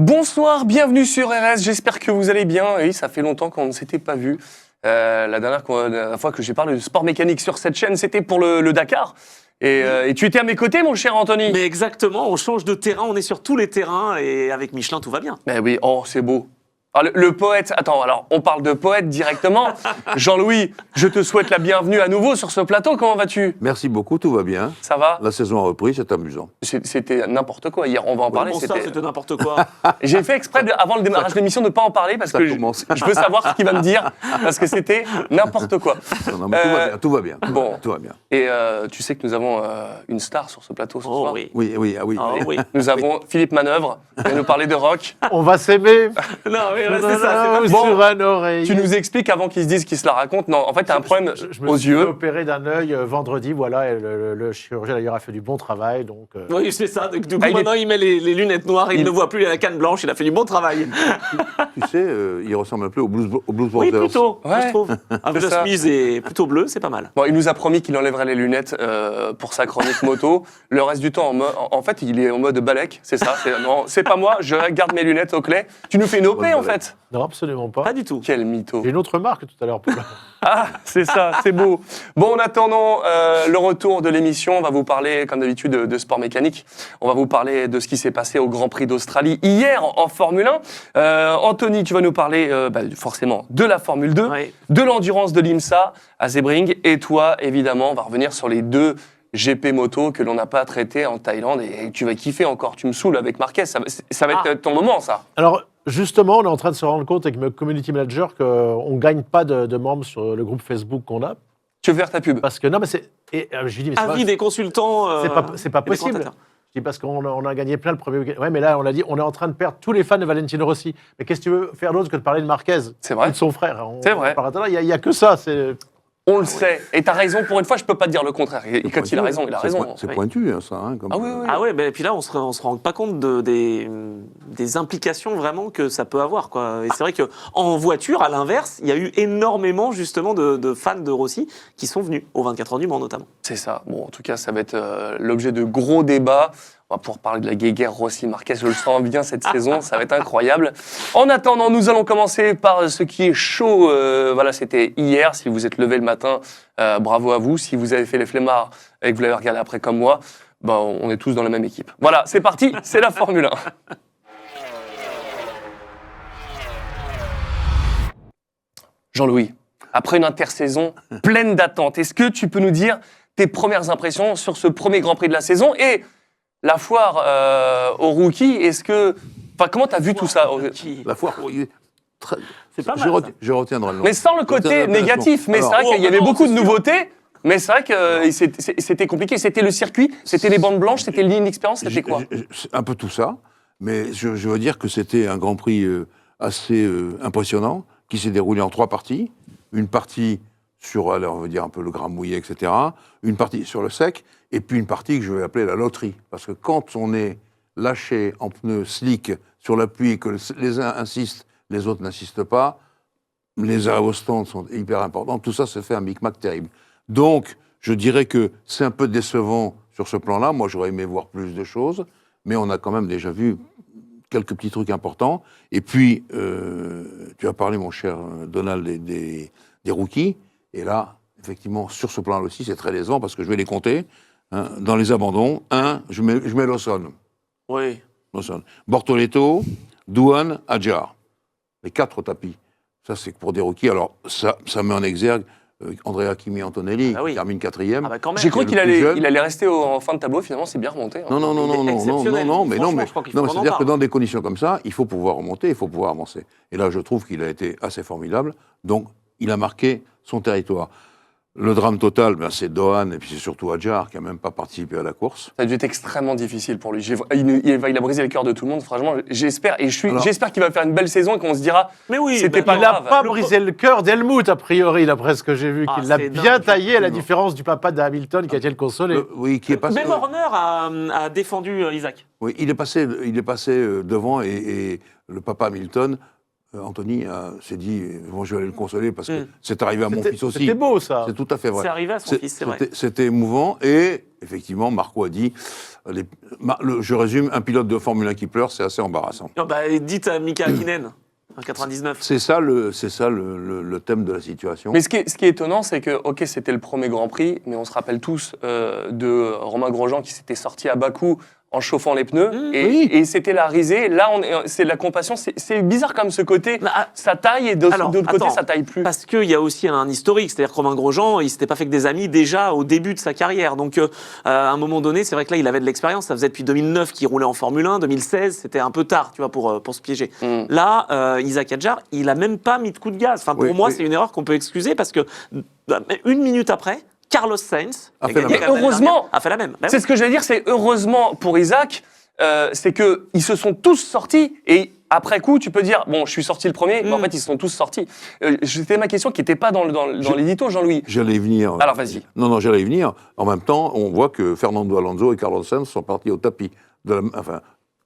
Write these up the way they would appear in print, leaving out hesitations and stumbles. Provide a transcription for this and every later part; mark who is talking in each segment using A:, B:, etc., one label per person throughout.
A: Bonsoir, bienvenue sur RS, j'espère que vous allez bien. Oui, ça fait longtemps qu'on ne s'était pas vu. La dernière fois que j'ai parlé de sport mécanique sur cette chaîne, c'était pour le Dakar. Et tu étais à mes côtés, mon cher Anthony.
B: Mais exactement, on change de terrain, on est sur tous les terrains et avec Michelin, tout va bien.
A: Mais oui, oh, c'est beau. Alors, le poète, attends, alors on parle de poète directement. Jean-Louis, je te souhaite la bienvenue à nouveau sur ce plateau, comment vas-tu?
C: Merci beaucoup, tout va bien.
A: Ça va?
C: La saison a repris, c'est amusant.
A: C'était n'importe quoi, hier on va en parler.
B: Bon, c'était n'importe quoi.
A: J'ai fait exprès, avant le démarrage de l'émission, de ne pas en parler parce que je veux savoir ce qu'il va me dire, parce que c'était n'importe quoi.
C: Non, mais tout va bien.
A: Bon.
C: Tout va bien.
A: Et tu sais que nous avons une star sur ce plateau ce soir.
B: Oui.
C: Oui.
B: Oui.
A: Nous avons Philippe Manœuvre, qui va nous parler de rock.
D: On va s'aimer.
B: Non, mais c'est ça, c'est
A: Bon,
D: sur un oreille.
A: Tu nous expliques avant qu'ils se disent qu'ils se la racontent. Non, en fait, tu as un problème
D: Je me
A: aux
D: suis
A: yeux.
D: opéré d'un œil vendredi, voilà, et le chirurgien d'ailleurs a fait du bon travail. Donc,
B: Oui, c'est ça. Du coup, maintenant, il met les lunettes noires, il ne voit plus la canne blanche, il a fait du bon travail.
C: Tu sais, il ressemble un peu au Blues
B: Oui,
C: Brothers.
B: plutôt,
A: Ouais.
B: je trouve. Avec
A: C'est
B: le
A: ça.
B: chemise est plutôt bleu, c'est pas mal.
A: Bon, il nous a promis qu'il enlèverait les lunettes pour sa chronique moto. Le reste du temps, en fait, il est en mode balèque, c'est ça. Non, c'est pas moi, je garde mes lunettes au clé. Tu nous fais une OP, en fait.
D: non, absolument pas.
B: Pas du tout.
A: Quel mytho.
D: J'ai une autre marque tout à l'heure.
A: Ah, c'est ça, c'est beau. Bon, en attendant le retour de l'émission, on va vous parler, comme d'habitude, de sport mécanique. On va vous parler de ce qui s'est passé au Grand Prix d'Australie hier en Formule 1. Anthony, tu vas nous parler forcément de la Formule 2,
B: Ouais.
A: de l'endurance de l'IMSA à Sebring. Et toi, évidemment, on va revenir sur les deux GP moto que l'on n'a pas traité en Thaïlande. Et tu vas kiffer encore. Tu me saoules avec Marquez. Ça va être ton moment, ça.
D: Alors, justement, on est en train de se rendre compte avec le community manager qu'on ne gagne pas de membres sur le groupe Facebook qu'on a.
A: Tu veux faire ta pub?
D: Parce que, non, mais c'est. Et je lui dis, mais c'est
B: Avis des consultants.
D: c'est pas
B: et des
D: possible.
B: commentateurs.
D: Je dis parce qu'on a gagné plein le premier week-end. Ouais, mais là, on a dit, on est en train de perdre tous les fans de Valentino Rossi. Mais qu'est-ce que tu veux faire d'autre que de parler de Marquez?
A: C'est vrai.
D: Ou de son frère.
A: C'est vrai.
D: Il n'y a que ça. C'est.
A: On le sait. Et t'as raison, pour une fois, je peux pas te dire le contraire. Et quand il a raison, il a raison.
C: C'est
B: Oui.
C: pointu, hein, ça. Hein, comme,
A: Ah oui, oui.
B: Ah ouais, mais puis là, on se rend pas compte des implications vraiment que ça peut avoir, quoi. Et c'est vrai qu'en voiture, à l'inverse, il y a eu énormément justement de fans de Rossi qui sont venus aux 24 heures du Mans notamment.
A: C'est ça. Bon, en tout cas, ça va être l'objet de gros débats. On va pouvoir parler de la guéguerre Rossi-Marquez. Je le sens bien cette saison. Ça va être incroyable. En attendant, nous allons commencer par ce qui est chaud. Voilà, c'était hier. Si vous êtes levé le matin, bravo à vous. Si vous avez fait les flemmards et que vous l'avez regardé après comme moi, ben, on est tous dans la même équipe. Voilà, c'est parti. C'est la Formule 1. Jean-Louis, après une intersaison pleine d'attentes, est-ce que tu peux nous dire tes premières impressions sur ce premier Grand Prix de la saison et la foire aux rookies? Enfin, comment t'as vu tout ça?
C: La foire,
B: C'est pas mal, ça.
C: je retiendrai le nom.
A: Mais sans le côté négatif. Mais c'est vrai qu'il y avait beaucoup de nouveautés. Mais c'est vrai que c'était compliqué. C'était le circuit, c'était les bandes blanches, c'était l'inexpérience, c'était quoi?
C: C'est un peu tout ça, mais je veux dire que c'était un Grand Prix assez impressionnant, qui s'est déroulé en 3 parties. Une partie sur, alors on va dire un peu le gras mouillé, etc. Une partie sur le sec, et puis une partie que je vais appeler la loterie. Parce que quand on est lâché en pneus slick sur la pluie et que les uns insistent, les autres n'insistent pas, les arrêts au stand sont hyper importants, tout ça se fait un micmac terrible. Donc, je dirais que c'est un peu décevant sur ce plan-là. Moi, j'aurais aimé voir plus de choses, mais on a quand même déjà vu quelques petits trucs importants. Et puis, tu as parlé, mon cher Donald, des rookies. Et là, effectivement, sur ce plan-là aussi, c'est très décevant parce que je vais les compter. Hein, dans les abandons, je mets Lawson.
B: Oui.
C: Lawson. Bortoletto, Douane, Adjar. Les 4 tapis. Ça, c'est pour des rookies. Alors, ça met en exergue Andrea Kimi Antonelli,
B: Ah oui.
C: qui termine 4e.
B: Ah bah quand même.
A: J'ai cru
C: le
A: qu'il
C: plus jeune.
A: allait rester en fin de tableau. Finalement, c'est bien remonté. Hein.
C: Non, mais
B: Franchement, je crois qu'il faut qu'on en
C: c'est-à-dire que
B: parle.
C: dans des conditions comme ça, il faut pouvoir remonter, il faut pouvoir avancer. Et là, je trouve qu'il a été assez formidable. Donc, il a marqué son territoire. Le drame total, ben, c'est Dohan et puis c'est surtout Adjar qui n'a même pas participé à la course.
A: Ça a dû être extrêmement difficile pour lui. Il a brisé le cœur de tout le monde. Franchement, j'espère qu'il va faire une belle saison et qu'on se dira.
B: Mais oui,
A: C'était
B: bah,
A: pas
D: Il n'a
A: grave.
D: pas brisé le cœur d'Helmut, a priori, d'après ce que j'ai vu.
B: Ah,
D: Qu'il l'a
B: c'est
D: bien
B: dingue.
D: taillé, à la différence du papa d'Hamilton qui a été le consoler.
C: Oui, qui est passé.
B: Même Horner a défendu Isaac.
C: Oui, il est passé devant et le papa Hamilton Anthony s'est dit, bon, je vais aller le consoler parce que c'est arrivé à mon fils aussi.
D: C'était beau, ça.
C: C'est tout à fait vrai.
B: C'est arrivé à son fils, c'est vrai.
C: C'était émouvant et effectivement, Marco a dit, je résume, un pilote de Formule 1 qui pleure, c'est assez embarrassant.
B: Oh, bah, dites à Mika Hakkinen, en 99.
C: C'est ça le thème de la situation.
A: Mais ce qui est étonnant, c'est que, ok, c'était le premier Grand Prix, mais on se rappelle tous de Romain Grosjean qui s'était sorti à Bakou en chauffant les pneus, et c'était la risée. Là, c'est de la compassion. C'est bizarre comme ce côté, ça taille, et d'autre côté, ça taille plus.
B: Parce qu'il y a aussi un historique, c'est-à-dire que Romain Grosjean, il s'était pas fait que des amis déjà au début de sa carrière. Donc, à un moment donné, c'est vrai que là, il avait de l'expérience. Ça faisait depuis 2009 qu'il roulait en Formule 1, 2016, c'était un peu tard, tu vois, pour se piéger. Là, Isaac Hadjar, il a même pas mis de coup de gaz. Enfin, pour moi, c'est une erreur qu'on peut excuser parce que une minute après, Carlos Sainz
C: a fait la même.
A: Heureusement,
B: a fait la même. Ben
A: c'est ce que j'allais dire, c'est heureusement pour Isaac, c'est qu'ils se sont tous sortis, et après coup, tu peux dire, bon, je suis sorti le premier, mais en fait, ils se sont tous sortis. C'était ma question qui n'était pas dans l'édito, Jean-Louis.
C: J'allais y venir.
A: Alors, vas-y.
C: Non, j'allais y venir. En même temps, on voit que Fernando Alonso et Carlos Sainz sont partis au tapis.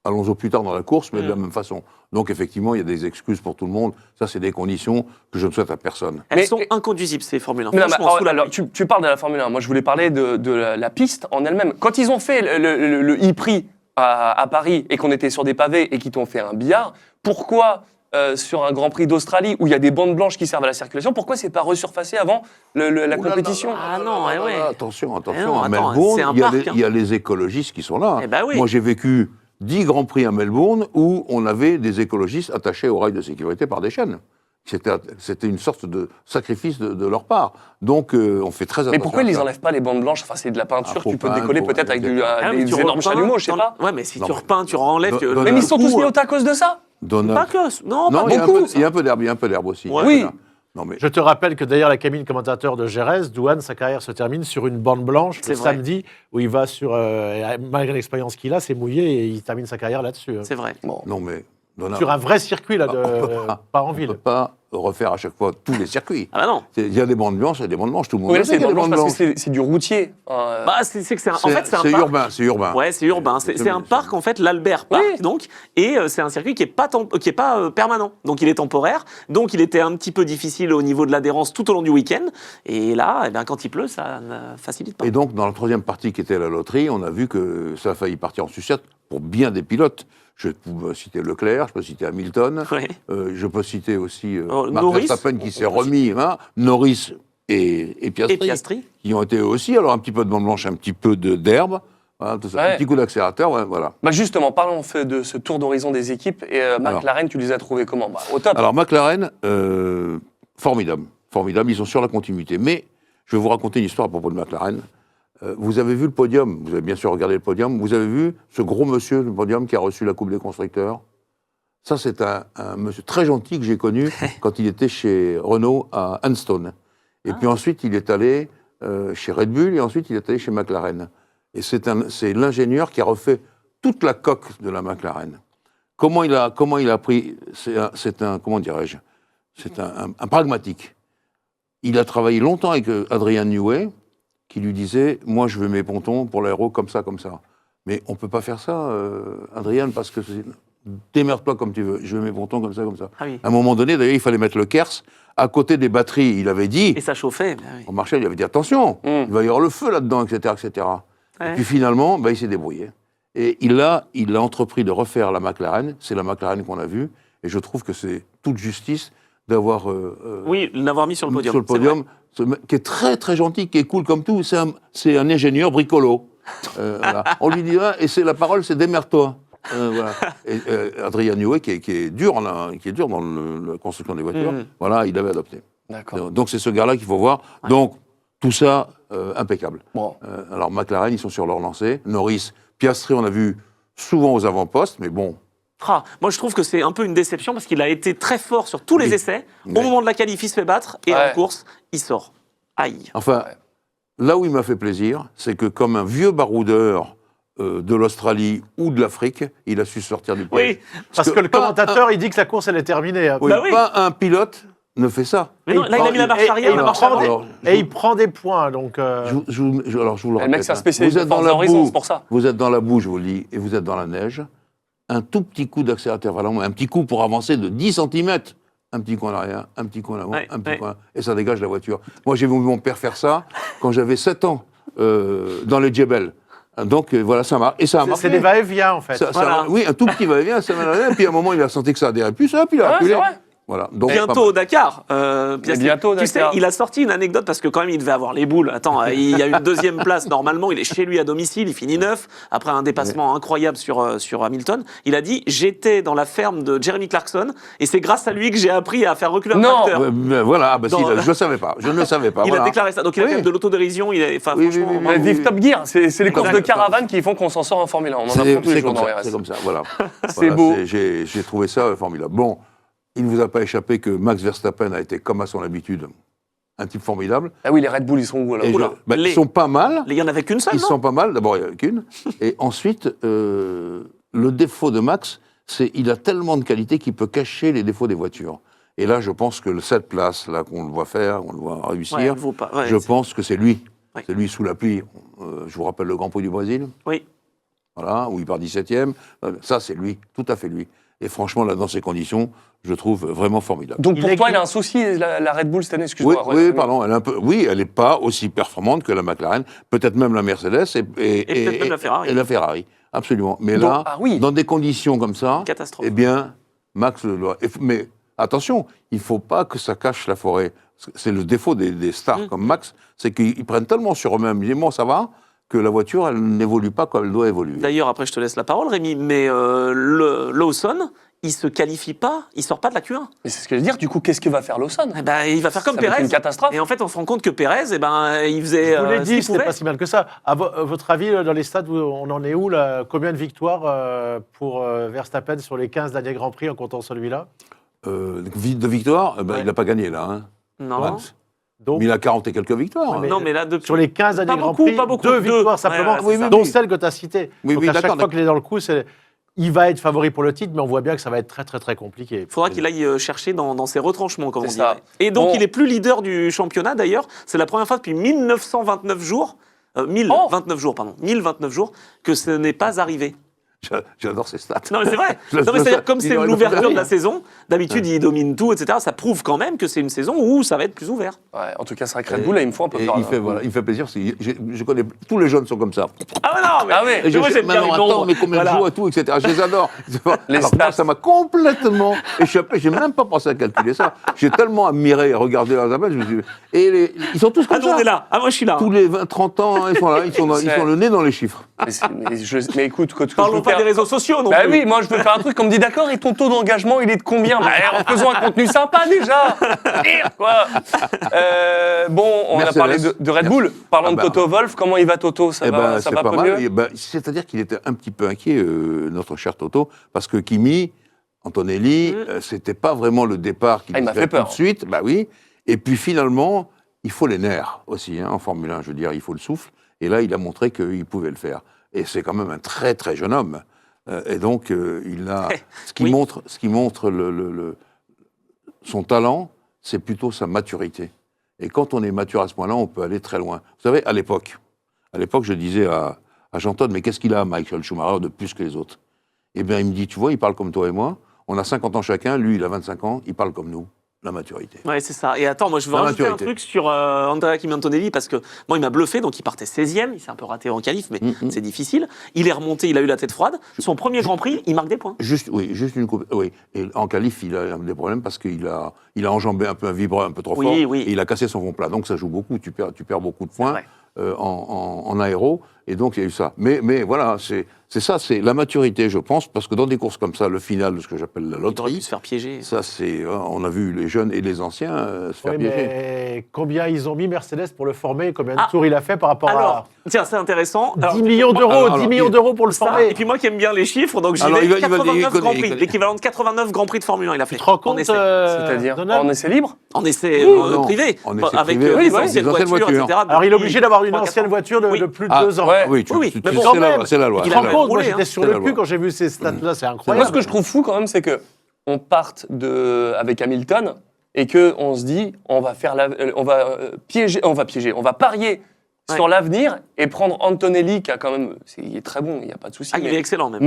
C: Alonso plus tard dans la course, mais de la même façon. Donc, effectivement, il y a des excuses pour tout le monde. Ça, c'est des conditions que je ne souhaite à personne.
B: Elles sont inconduisibles, ces Formule 1.
A: Alors, tu parles de la Formule 1. Moi, je voulais parler de la piste en elle-même. Quand ils ont fait le e-prix à Paris et qu'on était sur des pavés et qu'ils t'ont fait un billard, pourquoi sur un Grand Prix d'Australie où il y a des bandes blanches qui servent à la circulation, pourquoi c'est pas resurfacé avant la compétition?
C: Attention.
B: Non,
C: à
B: attends,
C: Melbourne,
B: c'est un
C: il
B: parc,
C: y a les écologistes qui sont là.
B: Eh ben oui.
C: Moi, j'ai vécu 10 Grands Prix à Melbourne où on avait des écologistes attachés aux rails de sécurité par des chaînes. C'était une sorte de sacrifice de leur part. Donc, on fait très attention.
A: Mais pourquoi ils enlèvent pas les bandes blanches? Enfin, c'est de la peinture, tu peux décoller peut-être avec des énormes chalumeaux, je sais pas.
B: Ouais, mais si tu repeins, tu enlèves.
A: Mais ils sont tous mis au tas à cause de ça?
B: Pas que. Non, pas
C: il y a
B: beaucoup.
C: Il y a un peu d'herbe aussi.
A: Oui.
C: Non, mais...
D: Je te rappelle que d'ailleurs, la cabine commentateur de Jerez, Douane, sa carrière se termine sur une bande blanche le samedi, où il va sur. Malgré l'expérience qu'il a, c'est mouillé et il termine sa carrière là-dessus.
B: C'est vrai.
C: Bon. Non, mais.
D: Sur un vrai circuit, là, pas en ville.
C: On ne peut pas refaire à chaque fois tous les circuits.
B: Ah bah non.
C: Il y a des bandes blanches, il y a des bandes blanches, tout le monde
A: Oui, là,
C: sait
A: c'est
C: qu'il y a des bandes blanches.
A: parce que c'est du routier.
B: Bah, c'est un parc.
C: C'est urbain.
B: Ouais, c'est urbain. C'est un parc, en fait, l'Albert Park, donc, et c'est un circuit qui est pas permanent. Donc, il est temporaire. Donc, il était un petit peu difficile au niveau de l'adhérence tout au long du week-end. Et là, eh bien, quand il pleut, ça ne facilite pas.
C: Et donc, dans la troisième partie qui était la loterie, on a vu que ça a failli partir en sucette pour bien des pilotes. Je peux citer Leclerc, je peux citer Hamilton, je peux citer aussi Max Verstappen qui s'est remis, Norris et Piastri, qui ont été aussi, alors un petit peu de bande blanche, un petit peu d'herbe, voilà, tout ça, un petit coup d'accélérateur, voilà.
A: Bah justement, parlons de ce tour d'horizon des équipes, et McLaren, tu les as trouvés comment? Au top.
C: Alors McLaren, formidable, ils sont sur la continuité, mais je vais vous raconter une histoire à propos de McLaren. Vous avez vu le podium, vous avez bien sûr regardé le podium, vous avez vu ce gros monsieur du podium qui a reçu la Coupe des Constructeurs. Ça, c'est un monsieur très gentil que j'ai connu quand il était chez Renault à Hunstone. Et puis ensuite, il est allé chez Red Bull et ensuite, il est allé chez McLaren. Et c'est l'ingénieur qui a refait toute la coque de la McLaren. Comment il a pris... C'est un comment dirais-je? C'est un pragmatique. Il a travaillé longtemps avec Adrian Newey, qui lui disait « Moi, je veux mes pontons pour l'aéro comme ça, comme ça. » Mais on ne peut pas faire ça, Adrian, parce que démerde-toi comme tu veux. Je veux mes pontons comme ça, comme ça.
B: Ah oui.
C: À un moment donné, d'ailleurs, il fallait mettre le Kers à côté des batteries. Il avait dit...
B: Et ça chauffait.
C: Au marché, il avait dit « Attention, il va y avoir le feu là-dedans, etc. etc. Ouais. » Et puis finalement, il s'est débrouillé. Et il a entrepris de refaire la McLaren. C'est la McLaren qu'on a vue. Et je trouve que c'est toute justice d'avoir...
B: l'avoir mis sur le podium.
C: Qui est très très gentil, qui est cool comme tout, c'est un ingénieur bricolo. Voilà. On lui dit, et la parole, c'est démerde-toi. Voilà. Et Adrian Newey, qui est dur dans la construction des voitures, voilà, il l'avait adopté.
A: D'accord.
C: Donc c'est ce gars-là qu'il faut voir. Ouais. Donc tout ça, impeccable. Bon. Alors McLaren, ils sont sur leur lancée. Norris, Piastri, on a vu souvent aux avant-postes, mais bon.
B: Moi, je trouve que c'est un peu une déception parce qu'il a été très fort sur tous les essais. Au moment de la qualif, il se fait battre et en course, il sort. Aïe.
C: Enfin, là où il m'a fait plaisir, c'est que comme un vieux baroudeur de l'Australie ou de l'Afrique, il a su sortir du piège.
D: Oui, parce que le commentateur, il dit que la course, elle est terminée.
C: Oui, pas un pilote ne fait ça.
B: Mais non, là, il a mis la marche arrière,
D: et il prend des points. Donc
C: alors, je vous le rappelle.
A: Le mec, c'est un spécialiste de force d'horizon, c'est pour ça.
C: Vous êtes dans la boue, je vous le dis, et vous êtes dans la neige. Un tout petit coup d'accélérateur, un petit coup pour avancer de 10 cm. un petit coup en arrière, un petit coup en avant,
B: Ouais,
C: un petit
B: ouais.
C: coup en arrière, et ça dégage la voiture. Moi, j'ai vu mon père faire ça quand j'avais 7 ans, dans les Djebel. Donc, voilà, ça marche. Et ça a marché.
D: C'est des va-et-vient, en fait.
B: Voilà.
C: Oui, un tout petit va-et-vient, ça va, et puis à un moment, il a senti que ça adhérait plus, puis il a
A: Ah,
C: reculé.
A: c'est vrai.
C: Voilà. Donc,
B: Bientôt au Dakar. Piastri.
A: bientôt au
B: Tu sais,
A: Dakar.
B: il a sorti une anecdote parce que quand même il devait avoir les boules. Attends, il y a une deuxième place normalement. Il est chez lui à domicile. Il finit 9 après un dépassement incroyable sur Hamilton. Il a dit j'étais dans la ferme de Jeremy Clarkson et c'est grâce à lui que j'ai appris à faire reculer un
A: Non.
B: tracteur.
C: voilà,
B: Dans-
C: je ne le savais pas. Je ne le savais pas.
B: Il
C: voilà.
B: a déclaré ça. Donc il a
C: Oui.
B: quand même de l'autodérision. Il est, enfin,
C: Oui,
B: franchement,
C: oui, oui,
B: bravo.
A: Vive Top Gear, c'est les courses de
C: Exact.
A: caravane qui font qu'on s'en sort en Formule 1. On en
C: C'est
A: apprend tous les
C: c'est
A: jours
C: comme
A: dans
C: ça,
A: RS.
C: c'est comme ça, voilà.
A: C'est beau.
C: J'ai trouvé ça formidable. Bon, il ne vous a pas échappé que Max Verstappen a été, comme à son habitude, un type formidable.
A: Ah oui, les Red Bull, ils sont où alors
C: Et
B: Oula,
C: ils sont pas mal.
B: Il y en avait qu'une seule,
C: Ils
B: non
C: sont pas mal. D'abord, il n'y en a qu'une. Et ensuite, le défaut de Max, c'est qu'il a tellement de qualité qu'il peut cacher les défauts des voitures. Et là, je pense que cette place, là, qu'on le voit faire, on le voit réussir,
B: Ouais, elle vaut pas. Ouais,
C: je
B: c'est-
C: pense que c'est lui.
B: Ouais.
C: C'est lui sous la pluie. Je vous rappelle le Grand Prix du Brésil.
B: Oui.
C: Voilà, où il part 17e. Ça, c'est lui, tout à fait lui. Et franchement, là, dans ces conditions, je trouve vraiment formidable.
A: Donc
D: Il
A: pour
D: est
A: toi,
D: qui-
A: il a un souci, la Red Bull cette année,
C: Oui,
A: excuse-moi.
C: oui, pardon, elle n'est pas aussi performante que la McLaren, peut-être même la Mercedes et
B: peut-être même la Ferrari.
C: Et la Ferrari, absolument. Mais
A: Donc,
C: là,
A: ah oui.
C: dans des conditions comme ça,
B: Catastrophe.
C: eh bien, Max le doit. Mais attention, il ne faut pas que ça cache la forêt. C'est le défaut des stars comme Max, c'est qu'ils prennent tellement sur eux-mêmes, ils disent, bon, ça va, que la voiture, elle n'évolue pas comme elle doit évoluer.
B: D'ailleurs, après, je te laisse la parole, Rémi, mais Lawson, il se qualifie pas, il sort pas de la Q1.
A: Mais c'est ce que je veux dire, du coup, qu'est-ce que va faire Lawson?
B: Eh ben, il va faire comme
A: Ça va être
B: Pérez.
A: une catastrophe.
B: Et en fait, on se rend compte que Pérez, eh ben, il faisait.
D: Je vous l'ai
B: ce
D: dit,
B: qu'il
D: c'était
B: pouvait.
D: pas si mal que ça. À votre avis, dans les stades, on en est où là? Combien de victoires pour Verstappen sur les 15 derniers Grands Prix en comptant celui-là?
C: De victoire,
D: Ouais.
C: il n'a pas gagné, là. Hein,
B: Non.
C: Max.
D: Donc,
C: Mais il a 40 et quelques victoires.
D: Ouais, mais-
B: Non, mais là, depuis.
D: sur les 15
B: Pas
D: derniers Grands
B: beaucoup,
D: Prix,
B: pas beaucoup.
D: 2
B: Deux.
D: victoires simplement,
B: Ouais, c'est ça.
D: dont celle que tu as citée.
C: Oui,
D: Donc
C: oui,
D: à chaque
C: d'accord,
D: fois qu'il est dans le coup, il va être favori pour le titre, mais on voit bien que ça va être très très très compliqué.
B: Il faudra qu'il aille chercher dans ses retranchements, comme on
A: C'est
B: dit.
A: ça.
B: Et donc,
A: Bon.
B: il est plus leader du championnat, d'ailleurs. C'est la première fois depuis 1929 jours, 1029 jours, pardon, 1029 jours, que ce n'est pas arrivé.
C: J'adore ces stats.
B: Non, mais c'est vrai.
C: Je-
B: Non, mais
C: je-
B: c'est-à-dire, comme
C: il
B: c'est
C: aurait
B: l'ouverture
C: pas
B: de la
C: fait.
B: saison, d'habitude, il domine tout, etc. Ça prouve quand même que c'est une saison où ça va être plus ouvert.
A: Ouais, en tout cas, c'est vrai que Red Bull, là, il me faut un peu
C: Et
A: peur.
C: il
A: là.
C: fait, voilà, il fait plaisir. Je connais tous les jeunes sont comme ça.
B: Ah, mais non, mais,
A: Ah ouais.
B: mais moi, j'aime bien les
C: attends,
B: nombres.
C: mais combien
B: Voilà.
C: de jours et tout, etc. Je les adore.
A: Les
C: Alors,
A: stats.
C: moi, ça m'a complètement échappé. J'ai même pas pensé à calculer ça. J'ai tellement admiré et regardé leurs appels. Je me suis dit, ils sont tous
B: Ah,
C: comme
B: nous,
C: ça.
B: on est là. Ah, moi, je suis là.
C: Tous les 20, 30 ans, ils sont là. Ils sont le nez dans les chiffres.
A: Mais écoute, que
B: Parlons
A: je veux
B: pas
A: faire-
B: des réseaux sociaux non
A: Bah
B: plus.
A: oui, moi je veux faire un truc comme me dit d'accord, et ton taux d'engagement il est de combien? Bah, en faisant un contenu sympa déjà. Merde, quoi. Bon, on
C: Mercedes.
A: a parlé de Red Bull. Parlons
C: Ah
A: de
C: bah.
A: Toto Wolff. Comment il va Toto? Ça
C: Eh ben,
A: va, ça
C: c'est
A: va
C: pas
A: peu
C: mal.
A: mieux
C: Et ben, c'est-à-dire qu'il était un petit peu inquiet, notre cher Toto, parce que Kimi, Antonelli, c'était pas vraiment le départ qu'il
A: Ah, il m'a
C: faisait
A: fait peur.
C: tout de suite. Bah oui. Et puis finalement, il faut les nerfs aussi, hein, en Formule 1, je veux dire, il faut le souffle. Et là, il a montré qu'il pouvait le faire. Et c'est quand même un très très jeune homme. Et donc, il a. Ce qui
B: Oui.
C: montre, son talent, c'est plutôt sa maturité. Et quand on est mature à ce point-là, on peut aller très loin. Vous savez, à l'époque, je disais à Jean-Todt, mais qu'est-ce qu'il a, Michael Schumacher, de plus que les autres? Eh bien, il me dit, tu vois, il parle comme toi et moi. On a 50 ans chacun, lui, il a 25 ans, il parle comme nous. La maturité.
B: Ouais, c'est ça. Et attends, moi, je veux
C: La
B: rajouter
C: maturité.
B: un truc sur Andrea Kimi Antonelli, parce que moi, il m'a bluffé, donc il partait 16e, il s'est un peu raté en qualif, mais c'est difficile. Il est remonté, il a eu la tête froide. Son premier Grand Prix, il marque des points.
C: Juste une coupe. Oui. Et en qualif, il a des problèmes parce qu'il a enjambé un peu un vibreur un peu trop
B: Oui,
C: fort.
B: oui.
C: Et il a cassé son fond plat. Donc ça joue beaucoup. Tu perds beaucoup de
B: C'est
C: points
B: vrai.
C: en aéro. Et donc il y a eu ça. Mais voilà, c'est ça, c'est la maturité, je pense, parce que dans des courses comme ça, le final de ce que j'appelle la
B: Il aurait pu
C: loterie,
B: se faire piéger.
C: ça c'est, on a a vu les jeunes et les anciens se faire
D: Oui,
C: piéger.
D: mais combien ils ont mis Mercedes pour le former? Combien de
B: Ah.
D: tours il a fait par rapport
B: Alors, tiens, c'est intéressant.
D: à
B: Alors,
D: 10 millions d'euros?
C: alors,
D: 10 millions
C: il-
D: d'euros pour le
B: ça,
D: former.
B: et puis moi qui aime bien les chiffres, donc j'y
C: Alors,
B: vais.
C: il va- il va-
B: 89
C: il connaît-
B: Grands
C: il
B: Prix,
C: connaît.
B: l'équivalent de 89 Grands Prix de Formule 1, il a fait.
D: Tu te rends
B: En
D: compte,
B: essai.
A: C'est-à-dire
D: Donald
A: en essai libre?
B: En essai
C: Non,
B: privé,
C: en essai
B: avec
C: privé,
B: les
A: oui,
B: anciennes
C: des anciennes
B: voitures,
C: voitures.
B: etc.
D: Alors, il est obligé d'avoir une
B: 3-4
D: ancienne
B: ans.
D: voiture de,
B: Oui.
D: de plus de
C: Ah,
D: 2 ans.
A: ouais.
C: Oui,
B: Oui, mais bon,
C: c'est
D: quand
C: la-
D: même.
C: c'est la loi.
B: Il
D: Tu
B: a
D: te
B: quand
D: rends
B: même
D: compte, moi
B: roulé,
D: j'étais
B: hein.
D: sur
C: C'est
D: le
C: la
D: cul
C: loi.
D: quand j'ai vu ces stats-là, c'est
A: Moi,
D: incroyable.
A: ce que je trouve fou quand même, c'est que on parte avec Hamilton et que on se dit, on va piéger, on va parier sur l'avenir et prendre Antonelli, qui a quand même, il est très bon, il n'y a pas de souci.
B: Ah, il est excellent même.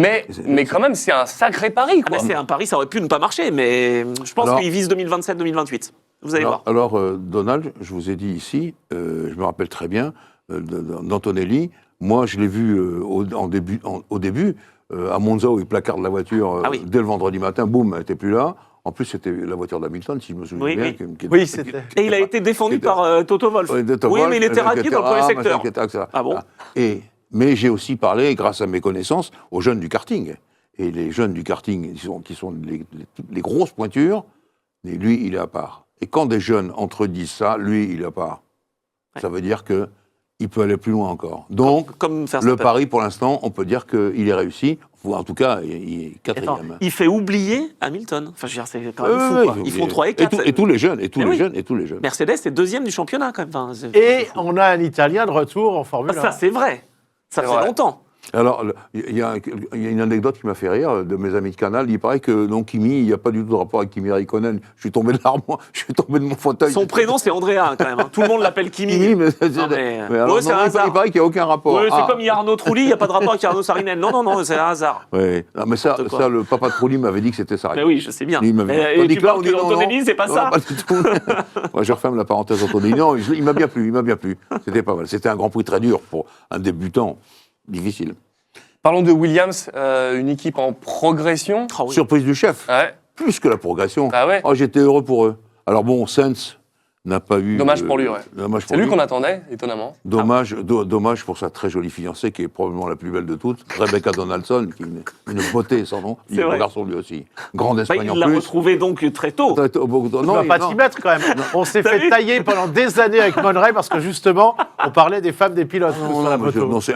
A: Mais quand même, c'est un sacré pari, quoi.
B: C'est un pari, ça aurait pu ne pas marcher, mais je pense qu'il vise 2027-2028. Vous allez voir.
C: Alors, Donald, je vous ai dit ici, je me rappelle très bien d'Antonelli. Moi, je l'ai vu au début, à Monza, où il placarde la voiture dès le vendredi matin, boum, elle n'était plus là. En plus, c'était la voiture d'Hamilton, si je me souviens bien.
D: Oui, c'était.
B: Et il a été défendu par Toto Wolff. Oui, mais il était rapide dans le premier secteur. Ah bon ?
C: Mais j'ai aussi parlé, grâce à mes connaissances, aux jeunes du karting. Et les jeunes du karting, qui sont les grosses pointures, et lui, il est à part. Et quand des jeunes entre eux disent ça, lui, il est à part. Ça veut dire qu'il peut aller plus loin encore. Donc,
B: comme
C: le pari, pour l'instant, on peut dire qu'il est réussi. Ou en tout cas, il est quatrième.
B: Il fait oublier Hamilton. Enfin, je veux dire, c'est quand même fou, quoi. Ils font 3 et 4.
C: Et tous les jeunes, et tous les jeunes.
B: Mercedes est deuxième du championnat, quand même. Enfin,
D: et on a un Italien de retour en Formule 1.
B: Ça, c'est vrai. Ça fait longtemps.
C: Alors, il y a une anecdote qui m'a fait rire de mes amis de Canal. Il paraît que Kimi, il n'y a pas du tout de rapport avec Kimi Raikkonen. Je suis tombé de l'armoire, je suis tombé de mon fauteuil.
B: Son prénom, c'est Andrea, quand même. Hein. Tout le monde l'appelle Kimi.
C: C'est un hasard. Il paraît qu'il n'y a aucun rapport.
B: Ouais, c'est comme il y a Arnaud Trulli, il n'y a pas de rapport avec Arnaud Sarinen. Non, c'est un hasard.
C: Oui, mais ça, le papa de Trulli m'avait dit que c'était Sarinen.
B: Mais oui, je sais bien.
C: Et
B: tu parles que Antonelli, c'est pas ça.
C: Pas du tout. Moi, je referme la parenthèse Antonelli. Non, il m'a bien plu. C'était pas mal. C'était un Grand Prix très dur pour un débutant. Difficile.
A: Parlons de Williams, une équipe en progression.
B: Oh, oui.
C: Surprise du chef.
A: Ouais.
C: Plus que la progression.
A: Ah ouais.
C: Oh, j'étais heureux pour eux. Alors bon, Sainz n'a pas eu...
A: Dommage pour lui, ouais. C'est lui qu'on
C: a.
A: attendait, étonnamment.
C: Dommage pour sa très jolie fiancée, qui est probablement la plus belle de toutes, Rebecca Donaldson, qui est une beauté sans nom. Il est un garçon lui aussi. Grande Espagne en plus.
B: Il l'a retrouvé donc très tôt.
D: On ne va pas t'y mettre quand même. On s'est fait tailler pendant des années avec Monray parce que justement, on parlait des femmes des pilotes sur la moto.
C: Non, c'est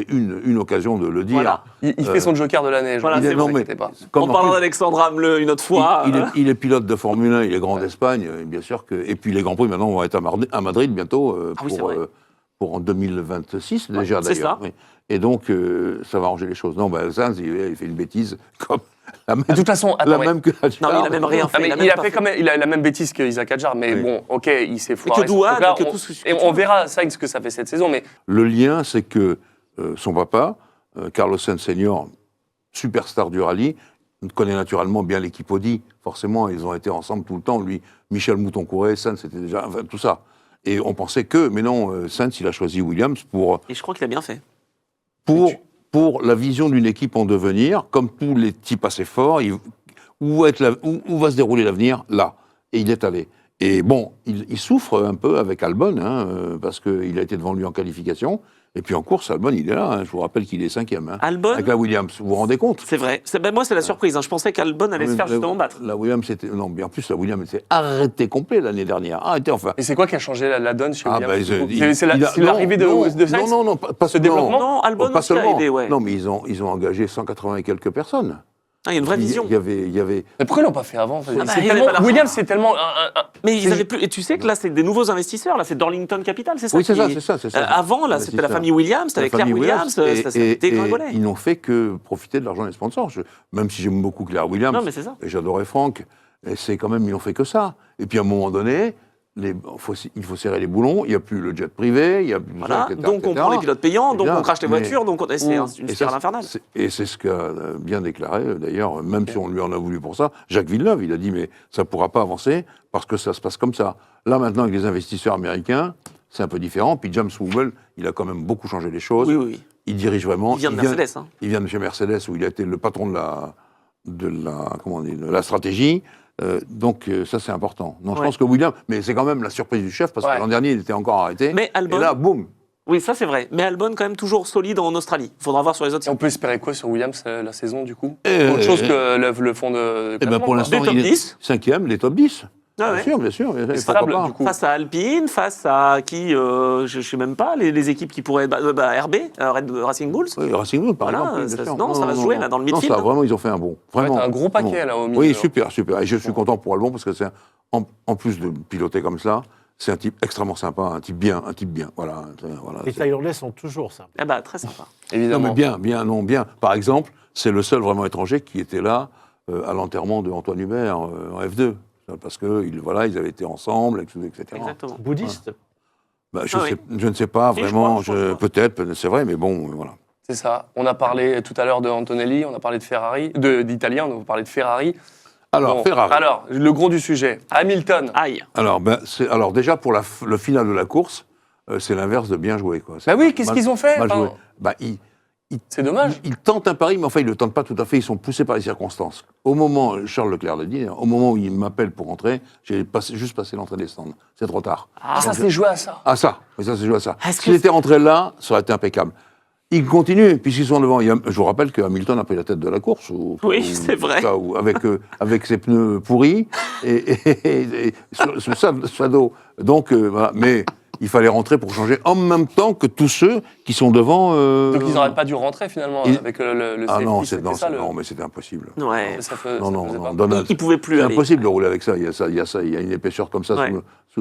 C: une occasion de le dire.
A: Voilà. Il fait son joker de l'année.
B: Voilà,
A: ne
B: vous
A: inquiétez pas.
B: On parlera d'Alexandre Hameleux une autre fois.
C: Il est pilote de Formule 1, il est Grand d'Espagne, bien sûr que. Et puis les Grands Prix maintenant vont être à Madrid bientôt pour en 2026 déjà d'ailleurs.
B: C'est ça.
C: Oui. Et donc ça va arranger les choses. Non, Sainz il fait une bêtise comme
A: de toute façon,
C: la même que Hadjar.
B: Non, il a même rien fait.
A: Il a la même bêtise que Isaac Hadjar, mais bon, ok, il s'est foiré.
B: Que Douane, que tout ce que
A: et on verra Sainz ce que ça fait cette saison, mais
C: le lien, c'est que son papa, Carlos Sainz Senior, superstar du rallye, connaît naturellement bien l'équipe Audi. Forcément, ils ont été ensemble tout le temps. Lui, Michel Mouton-Courret, Sainz, c'était déjà... Enfin, tout ça. Et on pensait que... Mais non, Sainz, il a choisi Williams pour...
B: Et je crois qu'il a bien fait.
C: Pour la vision d'une équipe en devenir, comme tous les types assez forts, où va se dérouler l'avenir? Là. Et il est allé. Et bon, il souffre un peu avec Albon, parce qu'il a été devant lui en qualification. Et puis en course, Albon, il est là. Je vous rappelle qu'il est 5e.
B: Albon,
C: avec la Williams, vous vous rendez compte?
B: C'est vrai. Moi, c'est la surprise. Je pensais qu'Albon allait se faire justement battre.
C: La Williams, non, mais en plus, la Williams était arrêtée complet l'année dernière. Arrêtée, enfin.
A: Et c'est quoi qui a changé la donne chez Williams? C'est
C: l'arrivée
A: de Sainz?
C: Non, pas
A: ce développement.
B: Non, Albon
C: pas
B: aussi a aidé, ouais.
C: Non, mais ils ont engagé 180 et quelques personnes.
B: Il y a une vraie vision.
C: Il y avait...
A: Mais pourquoi ils l'ont pas fait avant?
B: Williams,
A: c'est tellement...
B: Mais ils avaient plus... Et tu sais que là, c'est des nouveaux investisseurs. Là, c'est Darlington Capital, c'est ça?
C: Oui, c'est ça.
B: Avant, là, c'était la famille Williams, c'était avec Claire Williams, ça dégringolait.
C: Ils n'ont fait que profiter de l'argent des sponsors. Même si j'aime beaucoup Claire Williams,
B: non, mais c'est ça.
C: Et j'adorais Franck, et c'est quand même, ils n'ont fait que ça. Et puis à un moment donné... il faut serrer les boulons, il n'y a plus le jet privé, il n'y a plus
B: voilà, donc on prend les pilotes payants, donc on crache les voitures, donc c'est une spirale infernale.
C: Et c'est ce qu'a bien déclaré, d'ailleurs, même si on lui en a voulu pour ça, Jacques Villeneuve, il a dit, mais ça ne pourra pas avancer parce que ça se passe comme ça. Là, maintenant, avec les investisseurs américains, c'est un peu différent. Puis James Wooble, il a quand même beaucoup changé les choses.
B: Oui.
C: Il dirige vraiment.
B: Il vient de Mercedes.
C: Il vient de chez Mercedes, où il a été le patron de la stratégie. Donc ça c'est important. Non, je pense que Williams, mais c'est quand même la surprise du chef parce que l'an dernier il était encore arrêté.
B: Mais Albon,
C: et là, boum.
B: Oui, ça c'est vrai. Mais Albon quand même toujours solide en Australie. Il faudra voir sur les autres.
A: Et on peut espérer quoi sur Williams la saison du coup? Autre chose que le fond de.
C: Pour l'instant, il est 5e, les top 10.
B: Ah
C: bien sûr.
A: Stable, du coup.
B: Face à Alpine, face à qui je ne sais même pas, les équipes qui pourraient être RB, Racing Bulls.
C: Oui, Racing Bulls, par exemple.
B: Ça va se jouer là, dans le midfield.
C: Non, ça, vraiment, ils ont fait un bon. Vraiment.
A: Ouais, un gros paquet là au milieu.
C: Oui, super. Et je suis content pour Albon parce que c'est en plus de piloter comme ça, c'est un type extrêmement sympa, un type bien. Voilà.
D: Les Thaïlandais sont toujours sympas.
B: Très sympa.
A: Évidemment.
C: Non, mais bien. Par exemple, c'est le seul vraiment étranger qui était là à l'enterrement de Antoine Hubert en F2. Parce que ils avaient été ensemble, etc.
B: Exactement.
D: Bouddhiste.
C: Je ne sais pas,
B: Si,
C: vraiment,
B: je crois.
C: peut-être, c'est vrai, mais bon, voilà.
A: C'est ça. On a parlé tout à l'heure de Antonelli, on a parlé de Ferrari, d'Italien, on a parlé de Ferrari.
C: Alors,
A: Bon,
C: Ferrari.
A: Alors, le gros du sujet, Hamilton.
B: Aïe.
C: Alors déjà, pour le final de la course, c'est l'inverse de bien joué. Quoi.
A: Bah oui, qu'est-ce qu'ils ont fait
C: mal joué.
A: Enfin,
C: Bah,
A: c'est dommage.
C: Ils tentent un pari, mais enfin, ils ne le tentent pas tout à fait. Ils sont poussés par les circonstances. Au moment, Charles Leclerc le dit, au moment où il m'appelle pour rentrer, j'ai juste passé l'entrée des stands. C'est trop tard.
A: Ah, ça s'est joué à ça.
C: Ah, ça. Oui, ça, c'est joué à ça.
B: Est-ce
C: S'il
B: que
C: était rentré là, ça aurait été impeccable. Ils continuent, puisqu'ils sont devant. Je vous rappelle que Hamilton a pris la tête de la course.
B: Oui, c'est vrai.
C: Avec ses pneus pourris et sous sa dos. Donc, voilà. Mais il fallait rentrer pour changer en même temps que tous ceux qui sont devant.
A: Donc ils n'auraient pas dû rentrer finalement avec le
C: Ah
A: safety.
C: non,
A: c'était ça,
C: non, mais c'était impossible.
B: Ouais.
C: Non,
A: Donald.
B: Il pouvait plus
C: C'est
B: aller.
C: impossible de rouler avec ça. Il y a une épaisseur comme ça.
B: Ouais.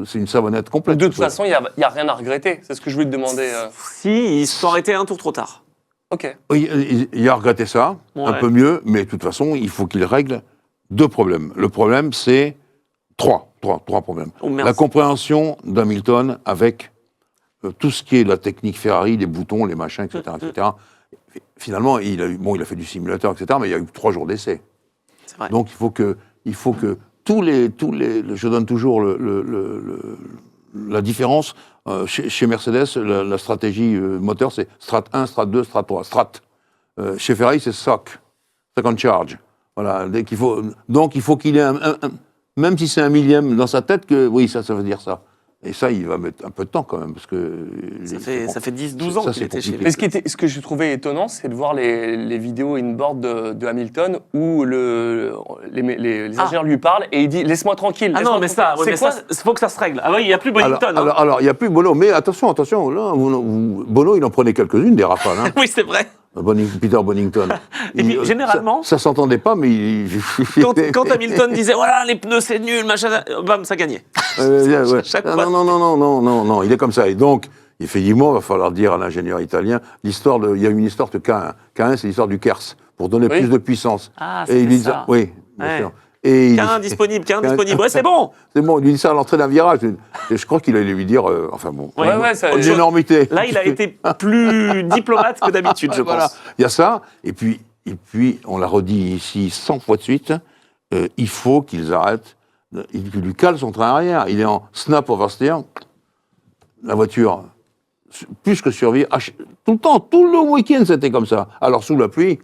C: C'est une savonnette complète.
A: De toute façon, il n'y a rien à regretter. C'est ce que je voulais te demander.
B: Si, il s'aurait été un tour trop tard.
A: Ok.
C: Oui, il a regretté ça, un
B: Ouais.
C: peu mieux, mais de toute façon, il faut qu'il règle 2 problèmes. Le problème, c'est 3 problèmes.
B: Oh, merde.
C: La compréhension d'Hamilton avec tout ce qui est la technique Ferrari, les boutons, les machins, etc. etc. Finalement, il a fait du simulateur, etc., mais il y a eu 3 jours d'essai.
B: C'est vrai.
C: Donc, il faut que tous les je donne toujours la différence. Chez Mercedes, la stratégie moteur, c'est Strat 1, Strat 2, Strat 3. Strat. Chez Ferrari, c'est SOC, Second Charge. Voilà. Donc, il faut qu'il ait même si c'est un millième dans sa tête, que oui, ça veut dire ça. Et ça, il va mettre un peu de temps quand même, parce que...
B: Ça fait 10-12 ans
C: ça,
B: qu'il
C: c'est
B: était chez
C: compliqué.
B: lui.
A: Mais ce que j'ai trouvé étonnant, c'est de voir les vidéos in-board de Hamilton où les ingénieurs lui parlent et il dit « laisse-moi tranquille ».
B: Ah non, mais ça, faut que ça se règle. Ah oui, il n'y a plus Bonington.
C: Alors, il n'y a plus Bono, mais attention, là, Bono, il en prenait quelques-unes, des rafales. Hein.
B: Oui, c'est vrai.
C: Peter Bonington.
B: Et puis, généralement...
C: Ça s'entendait pas, mais
B: Quand Hamilton disait « voilà, les pneus, c'est nul, machin », bam, ça gagnait.
C: ouais.
B: Chaque
C: Ah,
B: fois.
C: non, il est comme ça. Et donc, effectivement, il va falloir dire à l'ingénieur italien, il y a une histoire de K1. K1, c'est l'histoire du Kers, pour donner plus de puissance.
B: Ah,
C: et il
B: c'est
C: dit
B: ça.
C: Oui, bien
B: Ouais.
C: sûr. Et
B: Qu'un disponible. Ouais, c'est bon.
C: C'est bon, il lui dit ça à l'entrée d'un virage. Et je crois qu'il allait lui dire, enfin bon,
A: Ouais, ça-
C: une énormité.
B: Là, il a été plus diplomate que d'habitude, je
C: Voilà.
B: pense.
C: Il y a ça, et puis on l'a redit ici 100 fois de suite, il faut qu'ils arrêtent, il lui cale son train arrière, il est en snap oversteer, la voiture, plus que survie, tout le temps, tout le week-end c'était comme ça. Alors sous la pluie,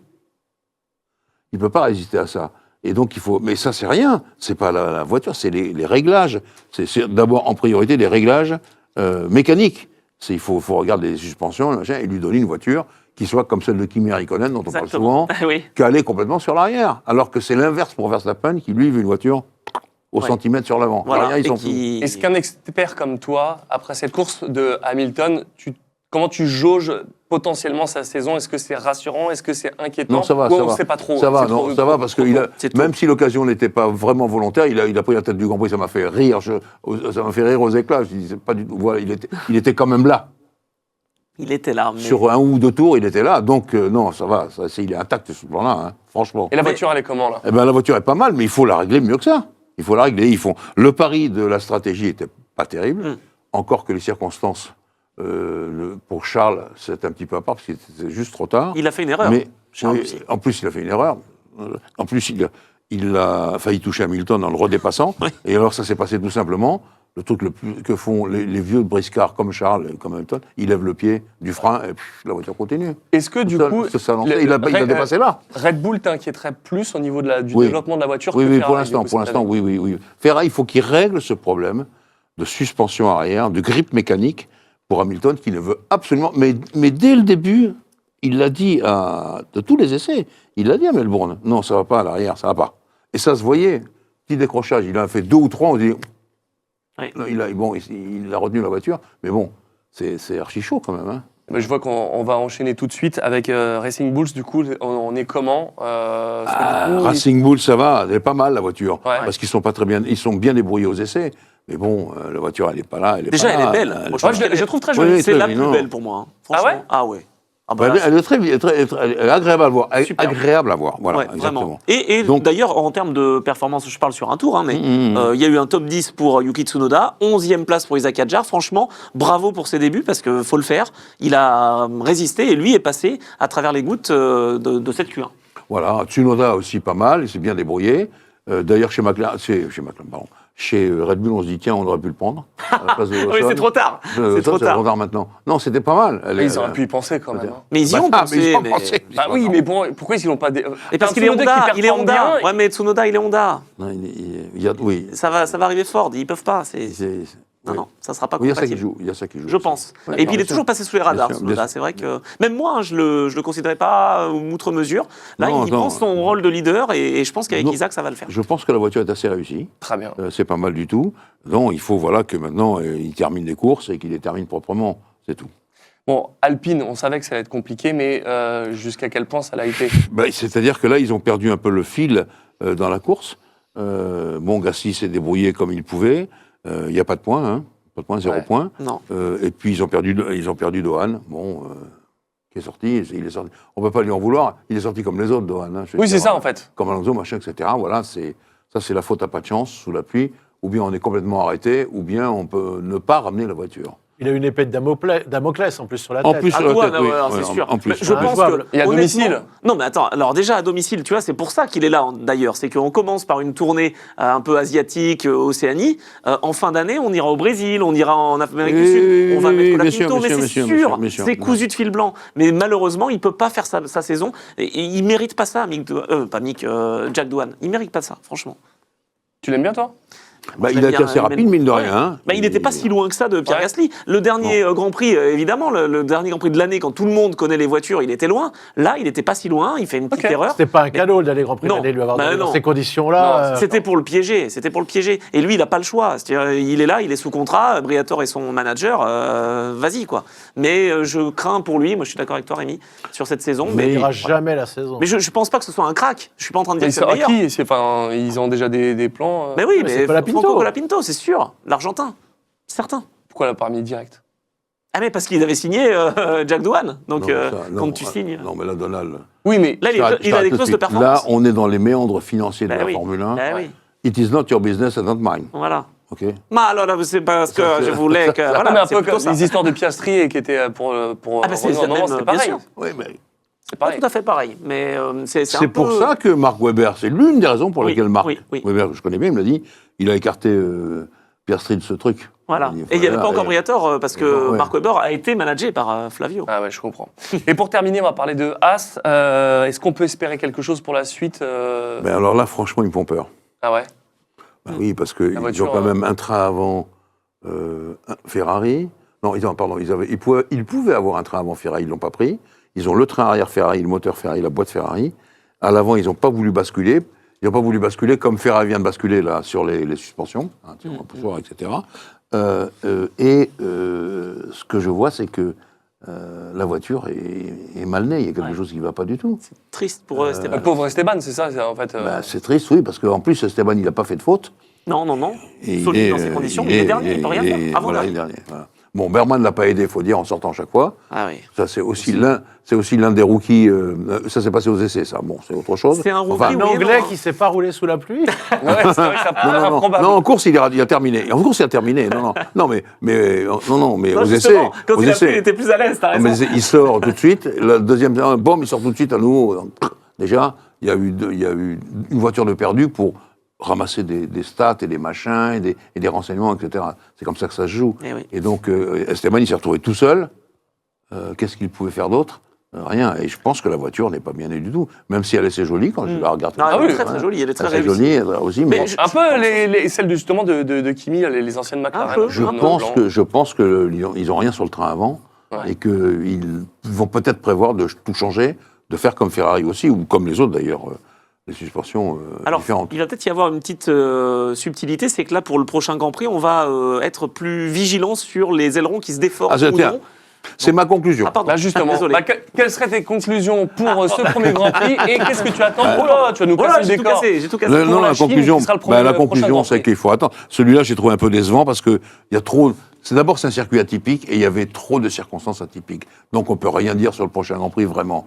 C: il ne peut pas résister à ça. Et donc il faut, mais ça c'est rien, c'est pas la voiture, c'est les réglages, c'est d'abord en priorité des réglages mécaniques. Il faut regarder les suspensions, machin, et lui donner une voiture qui soit comme celle de Kimi Raikkonen, dont on parle souvent,
B: Oui.
C: calée complètement sur l'arrière. Alors que c'est l'inverse pour Verstappen, qui lui veut une voiture au centimètre sur l'avant.
B: Voilà.
C: L'arrière, ils sont
A: Est-ce qu'un expert comme toi, après cette course de Hamilton, comment tu jauges potentiellement sa saison? Est-ce que c'est rassurant? Est-ce que c'est inquiétant?
C: Non, ça va,
A: Ou
C: ça
A: on
C: va.
A: sait pas trop.
C: Ça va,
A: C'est
C: non,
A: trop-
C: ça va, parce que même si l'occasion n'était pas vraiment volontaire, il a pris la tête du Grand Prix, ça m'a fait rire, ça m'a fait rire aux éclats. Je dis, c'est pas du tout, voilà, il était quand même là.
B: Il était là. Mais...
C: Sur 1 ou 2 tours, il était là. Donc, non, ça va, il est intact ce plan-là, hein, franchement.
A: Et la voiture, elle est comment là?
C: Eh ben, la voiture est pas mal, mais il faut la régler mieux que ça. Il faut la régler. Le pari de la stratégie était pas terrible, encore que les circonstances pour Charles, c'est un petit peu à part, parce que c'était juste trop tard.
B: Il a fait une erreur.
C: Mais
B: Charles
C: oui,
B: aussi.
C: en plus, il a fait une erreur. En plus, il a failli toucher Hamilton en le redépassant.
B: Oui.
C: Et alors, ça s'est passé tout simplement. Le truc que font les vieux briscards comme Charles et comme Hamilton, ils lèvent le pied du frein et la voiture continue.
A: Est-ce que du coup,
C: il a dépassé là.
A: Red Bull t'inquiéterait plus au niveau du
C: Oui.
A: développement de la voiture
C: Oui,
A: que
C: oui,
A: Ferrari,
C: pour l'instant, oui. Ferrari, il faut qu'il règle ce problème de suspension arrière, de grippe mécanique pour Hamilton, qui ne veut absolument... Mais dès le début, il l'a dit de tous les essais, il l'a dit à Melbourne, non, ça va pas à l'arrière, ça va pas. Et ça se voyait, petit décrochage, il en a fait 2 ou 3, on dit...
B: Oui.
C: Il a retenu la voiture, mais bon, c'est archi chaud quand même. Hein.
A: Je vois qu'on va enchaîner tout de suite avec Racing Bulls. Du coup, on est comment parce que du coup,
C: Racing Bull, ça va, elle est pas mal la voiture,
A: Ouais.
C: parce qu'ils sont pas très bien, ils sont bien débrouillés aux essais, mais bon, la voiture, elle est pas là,
B: Déjà,
C: pas
B: elle
C: là,
B: est belle.
A: Moi, je la trouve très jolie.
C: Oui,
B: C'est
C: très
B: la
C: jolie,
B: plus
C: non.
B: belle pour moi. Hein.
A: Ah ouais
B: Franchement. Ah ouais. Ah bah là,
C: Elle est agréable à voir.
B: Super.
C: Agréable à voir, voilà,
B: ouais,
C: exactement.
B: vraiment. Et
C: Donc-
B: d'ailleurs, en termes de performance, je parle sur un tour, hein, mais il y a eu un top 10 pour Yuki Tsunoda, 11e place pour Isaac Hadjar. Franchement, bravo pour ses débuts, parce qu'il faut le faire. Il a résisté et lui est passé à travers les gouttes de cette Q1.
C: Voilà, Tsunoda aussi pas mal, il s'est bien débrouillé. D'ailleurs, chez Red Bull, on se dit, tiens, on aurait pu le prendre. À la place de
B: Oui,
C: Lawson.
B: c'est trop tard.
C: C'est
B: trop tard.
C: maintenant. Non, c'était pas mal.
A: Ils auraient pu y penser quand même.
B: Mais ils y ont pensé.
C: ils y ont
B: mais-
C: pensé.
A: Bah oui, mais bon, pourquoi ils l'ont pas...
B: Et parce qu'il est Honda, Ouais, mais Tsunoda, il est Honda.
C: Non, oui.
B: Ça va arriver Ford, ils peuvent pas. Non,
C: oui.
B: non, ça sera pas
C: Oui, il y a ça qui
B: compatible.
C: joue. Il y a ça qui joue.
B: Je pense.
C: Ouais,
B: Et puis il
C: bien
B: est toujours
C: sûr.
B: passé sous les radars,
C: Bien sûr,
B: Tsunoda.
C: bien
B: C'est vrai que même moi, hein, je le considérais pas outre mesure. Là,
C: Non,
B: il
C: non.
B: prend son rôle de leader et je pense qu'avec
C: Non.
B: Isaac, ça va le faire.
C: Je pense que la voiture est assez réussie.
A: Très bien.
C: C'est pas mal du tout. Non, il faut que maintenant, il termine les courses et qu'il les termine proprement. C'est tout.
A: Bon, Alpine, on savait que ça allait être compliqué, mais jusqu'à quel point ça l'a été?
C: C'est-à-dire que là, ils ont perdu un peu le fil dans la course. Gasly s'est débrouillé comme il pouvait. Il n'y a pas de points, hein. Pas de points, 0
A: Ouais.
C: points.
B: Non.
C: Et puis ils ont perdu Dohan. Qui est sorti. Il est sorti. On ne peut pas lui en vouloir. Il est sorti comme les autres, Dohan. Hein,
A: Oui, c'est ça en fait.
C: Comme Alonso, machin, etc. Voilà, c'est la faute à pas de chance sous la pluie. Ou bien on est complètement arrêté, ou bien on peut ne pas ramener la voiture.
D: Il a une épée de Damoclès en plus sur la tête.
C: En plus,
B: À
C: sur la
B: Douane,
C: tête, oui.
B: alors, c'est
C: Ouais,
B: sûr.
C: en plus.
B: Mais je pense
D: Jouable.
B: que
A: Et à
B: honnêtement-
A: domicile.
B: Non, mais attends. Alors déjà à domicile, tu vois, c'est pour ça qu'il est là d'ailleurs. C'est qu'on commence par une tournée un peu asiatique, Océanie. En fin d'année, on ira au Brésil, on ira en Amérique du Sud, on va mettre la
C: bien sûr,
B: Pinto, mais
C: bien
B: c'est
C: sûr,
B: sûr,
C: bien sûr.
B: c'est cousu de fil blanc. Mais malheureusement, il peut pas faire sa saison et il mérite pas ça, Jack Doohan. Il mérite pas ça, franchement.
A: Tu l'aimes bien, toi?
C: Il
B: Je l'aime
C: a été
B: bien,
C: assez rapide, mine de rien. Hein.
B: Il n'était pas si loin que ça de Pierre
A: Ouais.
B: Gasly. Le dernier Grand Prix, évidemment, le dernier Grand Prix de l'année, quand tout le monde connaît les voitures, il était loin. Là, il n'était pas si loin, il fait une petite
A: Ok.
B: erreur.
D: C'était pas un cadeau d'aller Grand Prix
B: Non.
D: d'année lui avoir
B: Bah
D: donné dans
B: non.
D: ces conditions-là.
B: C'était pour le piéger, Et lui, il n'a pas le choix. C'est-à-dire, il est là, il est sous contrat, Briatore est son manager, vas-y, quoi. Mais je crains pour lui, moi je suis d'accord avec toi, Rémi, sur cette saison.
D: il
B: Mais,
D: n'ira jamais la saison.
B: je ne pense pas que ce soit un crack. Je ne suis pas en train de dire
A: Mais
B: que c'est le meilleur.
A: ils ont déjà des plans.
B: Mais oui,
D: Mais c'est
B: mais
D: Colapinto.
B: Franco Colapinto, c'est sûr. L'Argentin, certain.
A: Pourquoi elle l'a pas remis direct?
B: Ah mais parce qu'ils avaient signé Jack Doohan, donc
C: Non, ça,
B: quand
C: non,
B: tu signes...
C: Non, mais là, Donald.
A: Oui, mais
B: Là, il a des
C: J'arrête tout
B: clauses
C: de
B: de
C: suite.
B: performance.
C: Là, on est dans les méandres financiers de
B: Bah
C: la
B: oui.
C: Formule 1.
B: Bah oui,
C: It is not your business and not mine.
B: voilà.
C: OK.
B: Mais alors, c'est parce que je voulais que...
A: Ah, mais
B: Voilà,
A: un
B: c'est
A: peu
B: plutôt
A: comme
B: ça.
A: les histoires de Piastri et qui étaient pour
B: Ah bah c'est
A: Renault.
B: la
A: Non,
B: même,
A: c'est
B: bien
A: pareil.
B: sûr.
C: Oui, mais
A: C'est
B: Pas
A: pareil.
B: tout à fait pareil, mais c'est un
C: c'est pour
B: peu-
C: ça que Mark Webber, c'est l'une des raisons pour
B: Oui,
C: lesquelles Mark
B: oui.
C: Webber, que je connais bien, il me l'a dit, il a écarté Piastri de ce truc.
B: Voilà.
C: Il dit,
B: Et il n'y avait
C: voilà,
B: pas encore
C: et-
B: Briatore parce que
C: Ouais.
B: Mark Webber a été managé par Flavio.
A: Ah ouais, je comprends. Et pour terminer, on va parler de As. Est-ce qu'on peut espérer quelque chose pour la suite
C: Mais alors là, franchement, ils me font peur.
A: Ah ouais.
C: Bah oui, parce qu'ils
A: voiture,
C: ont quand même un train avant Ferrari. Non, ils pouvaient avoir un train avant Ferrari, ils ne l'ont pas pris. Ils ont le train arrière Ferrari, le moteur Ferrari, la boîte Ferrari. À l'avant, ils n'ont pas voulu basculer. Ils n'ont pas voulu basculer comme Ferrari vient de basculer là, sur les suspensions, hein, poussoir, etc. Ce que je vois, c'est que la voiture est mal née. Il y a quelque
B: Ouais.
C: chose qui ne va pas du tout.
B: Triste pour Esteban.
A: Le pauvre Esteban, c'est ça, en fait.
C: Bah, c'est triste, oui, parce qu'en plus, Esteban, il n'a pas fait de faute.
B: Non.
C: Et
B: Solide dans ces conditions, mais il est dernier, il peut rien faire. Avant
C: voilà,
B: dernier.
C: il est dernier. Voilà. Bon, Berman ne l'a pas aidé, il faut dire, en sortant chaque fois.
B: Ah oui.
C: Ça, c'est aussi l'un des rookies. Ça s'est passé aux essais, ça. Bon, c'est autre chose.
B: C'est un rookie,
D: Un
B: oui,
D: Anglais
B: non.
D: qui ne s'est pas roulé sous la pluie.
A: Ouais, c'est vrai que ça paraît
C: non,
A: improbable.
C: non, en course, il a terminé. En course, il a terminé. Non, mais
B: Non,
C: aux essais.
B: justement, quand
C: aux
B: il a pris, il
C: essais.
B: était plus à l'aise, t'as
C: Non,
B: raison.
C: mais il sort tout de suite. Le deuxième, bon, il sort tout de suite à nouveau. Déjà, il y a eu une voiture de perdu pour ramasser des stats et des machins et des renseignements, etc. C'est comme ça que ça se joue.
B: Eh oui.
C: Et donc, Esteban, il s'est retrouvé tout seul. Qu'est-ce qu'il pouvait faire d'autre? Rien. Et je pense que la voiture n'est pas bien née du tout. Même si elle est assez jolie quand je la regarde.
B: Non, elle
A: oui,
B: est très très jolie, elle est très
C: Elle est
B: réussie.
C: jolie aussi, mais
B: je-
A: Un peu celles justement de Kimi, les anciennes McLaren.
B: peu.
C: je
A: Blanc.
C: pense que ils ont rien sur le train avant
A: Ouais.
C: et qu'ils vont peut-être prévoir de tout changer, de faire comme Ferrari aussi, ou comme les autres d'ailleurs, les suspensions
B: Alors,
C: différentes.
B: il va peut-être y avoir une petite subtilité, c'est que là, pour le prochain Grand Prix, on va être plus vigilant sur les ailerons qui se déforment
C: Ah,
B: ou
C: tiens,
B: non.
C: c'est ma conclusion.
B: Ah, pardon.
A: Bah justement,
B: Désolé.
A: quelles seraient tes conclusions pour ce premier Grand Prix et qu'est-ce que tu attends? Oh là, tu vas nous
B: Voilà,
A: casser le
B: j'ai tout
A: décor.
B: cassé, j'ai tout cassé.
C: Non,
A: pour
C: la
A: la Chine,
C: conclusion,
A: qui sera le premier-
C: la
A: le prochain
C: conclusion,
A: Grand
C: c'est
A: Prix.
C: qu'il faut attendre. Celui-là, j'ai trouvé un peu décevant parce que il y a trop. c'est d'abord c'est un circuit atypique et il y avait trop de circonstances atypiques. Donc on peut rien dire sur le prochain Grand Prix vraiment.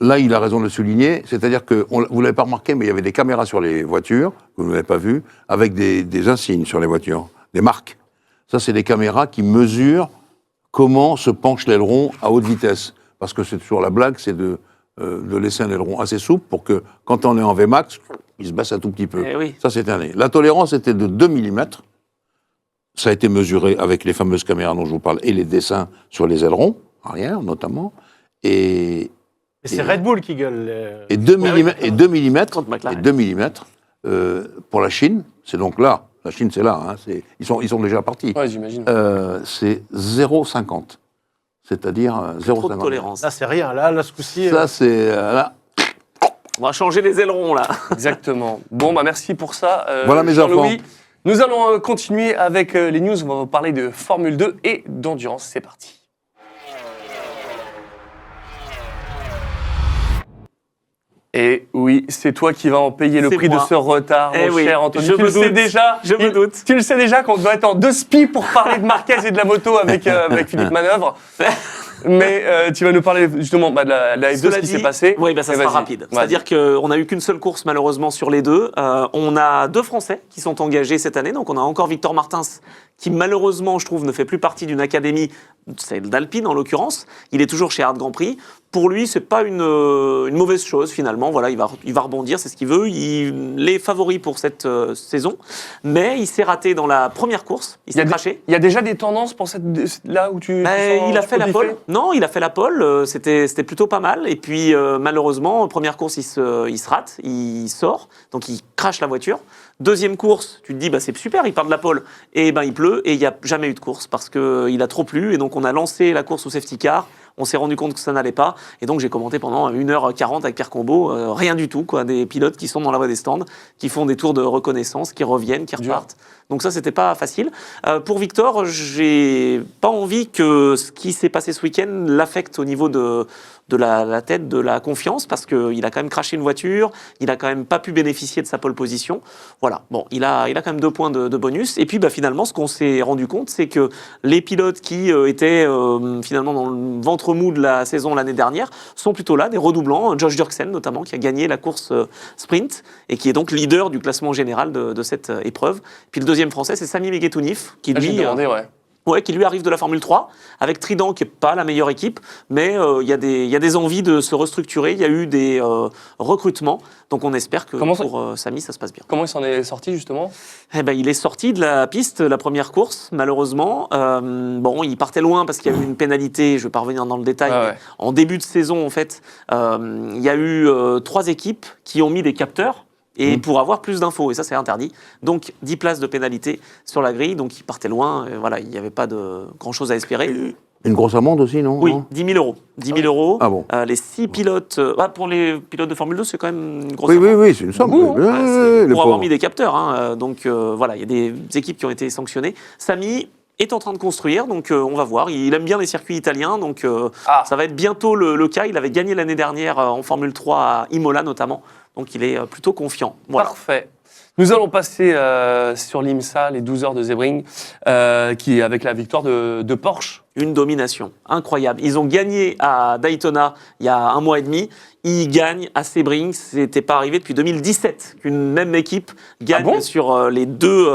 C: Là, il a raison de le souligner, c'est-à-dire que vous l'avez pas remarqué, mais il y avait des caméras sur les voitures, que vous n'avez pas vu, avec des insignes sur les voitures, des marques. Ça, c'est des caméras qui mesurent comment se penche l'aileron à haute vitesse. Parce que c'est toujours la blague, c'est de laisser un aileron assez souple pour que, quand on est en Vmax, il se baisse un tout petit peu.
B: Oui.
C: Ça, c'était un. La tolérance était de 2 mm. Ça a été mesuré avec les fameuses caméras dont je vous parle et les dessins sur les ailerons, arrière notamment. Et
D: c'est Red Bull qui gueule.
C: Et 2 mm, et 2 mm,
B: Contre McLaren.
C: et 2 mm pour la Chine, c'est donc là. La Chine, c'est là. Hein, ils sont déjà partis.
A: Ouais, j'imagine.
C: C'est 0,50. C'est-à-dire
B: Trop de
C: 0,50.
B: tolérance.
D: Là, c'est rien. Là, ce coup-ci.
C: Ça, c'est... là.
B: On va changer les ailerons, là.
A: Exactement. Bon, bah merci pour ça.
C: Voilà, mes
A: Jean-Louis.
C: enfants.
A: Nous allons continuer avec les news. On va vous parler de Formule 2 et d'endurance. C'est parti. Et oui, c'est toi qui vas en payer le
B: C'est
A: prix
B: moi.
A: de ce retard,
B: Eh
A: mon
B: oui,
A: cher Anthony.
B: je
A: Tu
B: me
A: le sais
B: doute.
A: déjà.
B: Je me doute.
A: Tu le sais déjà qu'on doit être en 2 spi pour parler de Marquez et de la moto avec Philippe Manœuvre. Mais tu vas nous parler justement de la F2, ce
B: Cela
A: qui
B: dit,
A: s'est passé.
B: Oui, bah ça
A: Et
B: sera
A: vas-y.
B: rapide.
A: Vas-y.
B: C'est-à-dire qu'on n'a eu qu'une seule course malheureusement sur les deux. On a 2 Français qui sont engagés cette année. Donc on a encore Victor Martins qui malheureusement, je trouve, ne fait plus partie d'une académie, celle d'Alpine en l'occurrence. Il est toujours chez Hard Grand Prix. Pour lui, c'est pas une mauvaise chose finalement. Voilà, il va rebondir, c'est ce qu'il veut. Il est favori pour cette saison, mais il s'est raté dans la première course. Il s'est craché.
A: Il y a déjà des tendances pour là où tu.
B: Il a fait la pole. Non, il a fait la pole. C'était plutôt pas mal. Et puis malheureusement, première course, il se rate, il sort, donc il crache la voiture. Deuxième course, tu te dis c'est super, il part de la pole. Et il pleut et il n'y a jamais eu de course parce que il a trop plu. Et donc on a lancé la course au safety car. On s'est rendu compte que ça n'allait pas. Et donc, j'ai commenté pendant 1h40 avec Pierre Combeau. Rien du tout, quoi. Des pilotes qui sont dans la voie des stands, qui font des tours de reconnaissance, qui reviennent, qui repartent. Donc ça, c'était pas facile. Pour Victor, j'ai pas envie que ce qui s'est passé ce week-end l'affecte au niveau de la tête, de la confiance, parce qu'il a quand même craché une voiture, il a quand même pas pu bénéficier de sa pole position. Voilà. Bon, il a quand même 2 points de bonus. Et puis, finalement, ce qu'on s'est rendu compte, c'est que les pilotes qui étaient finalement dans le ventre mou de la saison l'année dernière sont plutôt là, des redoublants. Josh Dirksen notamment, qui a gagné la course sprint et qui est donc leader du classement général de cette épreuve. Puis le deuxième français, c'est Sami Megetounif, qui lui... qui lui arrive de la Formule 3, avec Trident, qui n'est pas la meilleure équipe, mais il y a des envies de se restructurer, il y a eu des recrutements, donc on espère que pour Sami, ça se passe bien.
A: Comment il s'en est sorti, justement ?
B: Il est sorti de la piste, la première course, malheureusement. Il partait loin parce qu'il y a eu une pénalité, je ne vais pas revenir dans le détail, mais en début de saison, en fait, il y a eu 3 équipes qui ont mis des capteurs, et pour avoir plus d'infos, et ça c'est interdit. Donc 10 places de pénalité sur la grille, donc il partait loin, il n'y avait pas de grand-chose à espérer.
C: Une grosse amende aussi, non ?
B: Oui, 10 000 euros. 10 000 euros.
C: Ah bon.
B: Les 6 pilotes... pour les pilotes de Formule 2, c'est quand même une grosse
C: amende.
B: Oui,
C: c'est une somme.
B: Pour avoir mis des capteurs. Donc il y a des équipes qui ont été sanctionnées. Sami est en train de construire, donc on va voir. Il aime bien les circuits italiens, donc ça va être bientôt le cas. Il avait gagné l'année dernière en Formule 3 à Imola notamment. Donc il est plutôt confiant. Voilà.
A: Parfait. Nous allons passer sur l'IMSA, les 12 heures de Sebring, qui est avec la victoire de Porsche.
B: Une domination incroyable. Ils ont gagné à Daytona il y a 1 mois et demi. Ils gagnent à Sebring. C'était pas arrivé depuis 2017 qu'une même équipe gagne sur les 2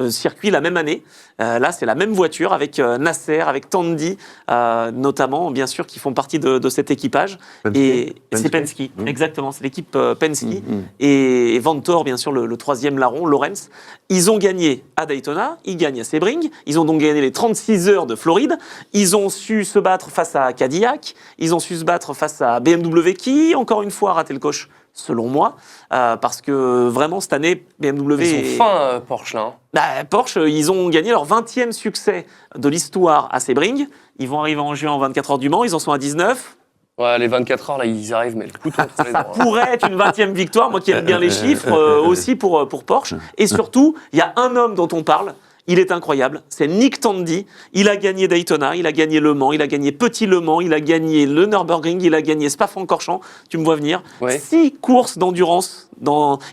B: circuits la même année. Là, c'est la même voiture avec Nasser, avec Tandy, notamment, bien sûr, qui font partie de cet équipage. Et c'est Penske, exactement. C'est l'équipe Penske. Et Vanthoor, bien sûr, le 3e larron, Lawrence. Ils ont gagné à Daytona, ils gagnent à Sebring. Ils ont donc gagné les 36 heures de Floride. Ils ont su se battre face à Cadillac. Ils ont su se battre face à BMW, qui, encore une fois, a raté le coche, selon moi, parce que vraiment, cette année, BMW...
A: Ils sont fins, Porsche, là.
B: Porsche, ils ont gagné leur 20e succès de l'histoire à Sebring. Ils vont arriver en juin en 24 heures du Mans. Ils en sont à 19.
A: Ouais, les 24 heures, là, ils arrivent, mais le couteau entre les dents.
B: Ça pourrait être une 20e victoire, moi qui aime bien les chiffres, aussi pour Porsche. Et surtout, il y a un homme dont on parle, Il est incroyable. C'est Nick Tandy. Il a gagné Daytona, il a gagné Le Mans, il a gagné Petit Le Mans, il a gagné le Nürburgring, il a gagné Spa-Francorchamps. Tu me vois venir.
A: Ouais.
B: 6 courses d'endurance.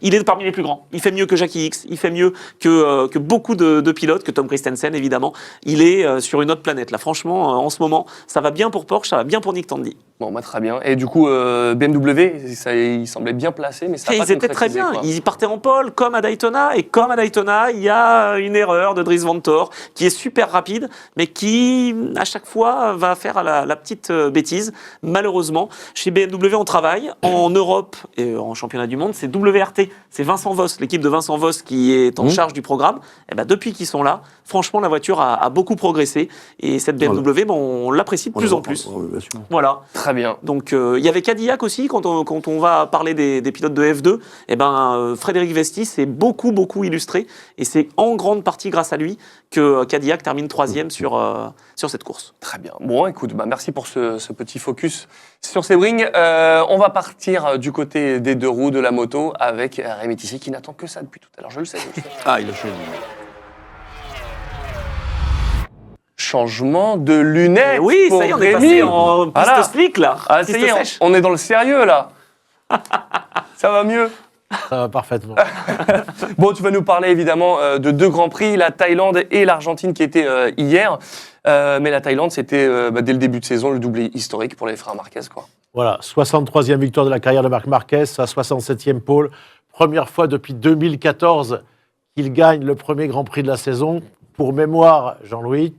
B: Il est parmi les plus grands. Il fait mieux que Jackie Hicks. Il fait mieux que beaucoup de pilotes, que Tom Christensen, évidemment. Il est sur une autre planète. Là, franchement, en ce moment, ça va bien pour Porsche, ça va bien pour Nick Tandy.
A: Bon, bah, très bien. Et du coup, BMW, il semblait bien placé, mais ça a
B: Et
A: pas
B: ils étaient très
A: concrétisé,
B: bien.
A: quoi.
B: Ils partaient en pole, comme à Daytona. Et comme à Daytona, il y a une erreur de Dries Vanthoor qui est super rapide, mais qui, à chaque fois, va faire la petite bêtise. Malheureusement, chez BMW, on travaille. En Europe et en championnat du monde, c'est WRT. C'est Vincent Voss, l'équipe de Vincent Voss qui est en charge du programme. Et ben, depuis qu'ils sont là, franchement, la voiture a beaucoup progressé. Et cette BMW, on l'apprécie de plus en plus.
C: Bien sûr.
B: Voilà.
A: Très bien.
B: Donc, il y avait Cadillac aussi, quand on va parler des pilotes de F2. Eh ben, Frédéric Vesti s'est beaucoup illustré. Et c'est en grande partie grâce à lui que Cadillac termine 3e sur cette course.
A: Très bien. Bon, écoute, bah, merci pour ce petit focus sur Sebring. On va partir du côté des 2 roues de la moto avec Rémi Tissier qui n'attend que ça depuis tout à l'heure. Je le sais.
C: Ah, il a choisi.
A: Changement de lunettes.
B: Et oui,
A: pour
B: ça y est, on est
A: Rémi.
B: passé en piste
A: Voilà.
B: slick, là.
A: Ah, ça
B: Piste
A: y est,
B: sèche.
A: on est dans le sérieux là. Ça va mieux.
D: Ça va parfaitement.
A: Bon, tu vas nous parler évidemment de 2 grands prix, la Thaïlande et l'Argentine qui étaient hier. Mais la Thaïlande, c'était dès le début de saison le doublé historique pour les frères Marquez, quoi.
D: Voilà, 63e victoire de la carrière de Marc Marquez, sa 67e pole. Première fois depuis 2014 qu'il gagne le premier Grand Prix de la saison. Pour mémoire, Jean-Louis,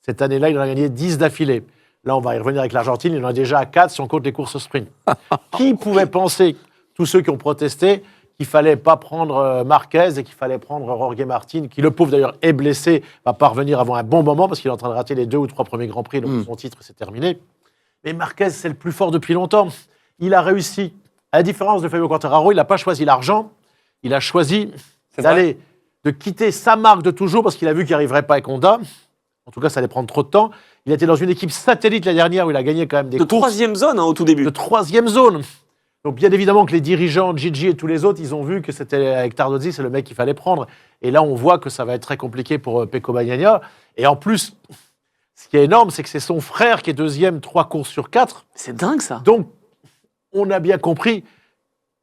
D: cette année-là, il en a gagné 10 d'affilée. Là, on va y revenir avec l'Argentine, il en a déjà à 4 si on compte les courses sprint. Qui pouvait penser, tous ceux qui ont protesté, qu'il fallait pas prendre Marquez et qu'il fallait prendre Jorge Martin, qui, le pauvre d'ailleurs, est blessé, va pas revenir avant un bon moment parce qu'il est en train de rater les 2 ou 3 premiers Grands Prix, donc son titre, c'est terminé. Mais Marquez, c'est le plus fort depuis longtemps. Il a réussi. À la différence de Fabio Quartararo, il n'a pas choisi l'argent, il a choisi de quitter sa marque de toujours parce qu'il a vu qu'il n'y arriverait pas avec Honda. En tout cas, ça allait prendre trop de temps. Il était dans une équipe satellite l'année dernière où il a gagné quand même des
B: De
D: courses.
B: 3e zone, au tout début.
D: De 3e zone. Donc, bien évidemment que les dirigeants, Gigi et tous les autres, ils ont vu que c'était avec Tardozzi, c'est le mec qu'il fallait prendre. Et là, on voit que ça va être très compliqué pour Pecco Bagnaia. Et en plus, ce qui est énorme, c'est que c'est son frère qui est 2e 3 courses sur 4.
B: C'est dingue, ça.
D: Donc, on a bien compris.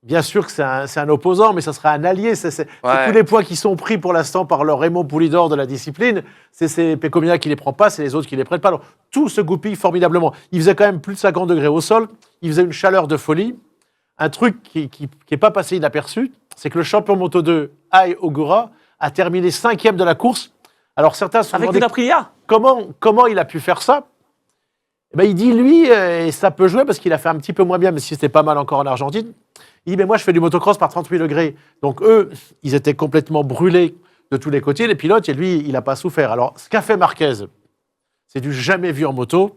D: Bien sûr que c'est un opposant, mais ça sera un allié. C'est tous les points qui sont pris pour l'instant par le Raymond Poulidor de la discipline. C'est Pecco Bagnaia qui les prend pas, c'est les autres qui les prennent pas. Alors, tout se goupille formidablement. Il faisait quand même plus de 50 degrés au sol. Il faisait une chaleur de folie. Un truc qui n'est pas passé inaperçu, c'est que le champion Moto 2, Ai Ogura, a terminé 5e de la course. Alors certains se sont
B: Avec
D: demandé
B: une Aprilia.
D: comment il a pu faire ça. Eh ben, il dit, lui, et ça peut jouer parce qu'il a fait un petit peu moins bien, mais si c'était pas mal encore en Argentine. Il dit, mais moi, je fais du motocross par 38 degrés. Donc eux, ils étaient complètement brûlés de tous les côtés, les pilotes, et lui, il n'a pas souffert. Alors, ce qu'a fait Marquez, c'est du jamais vu en moto.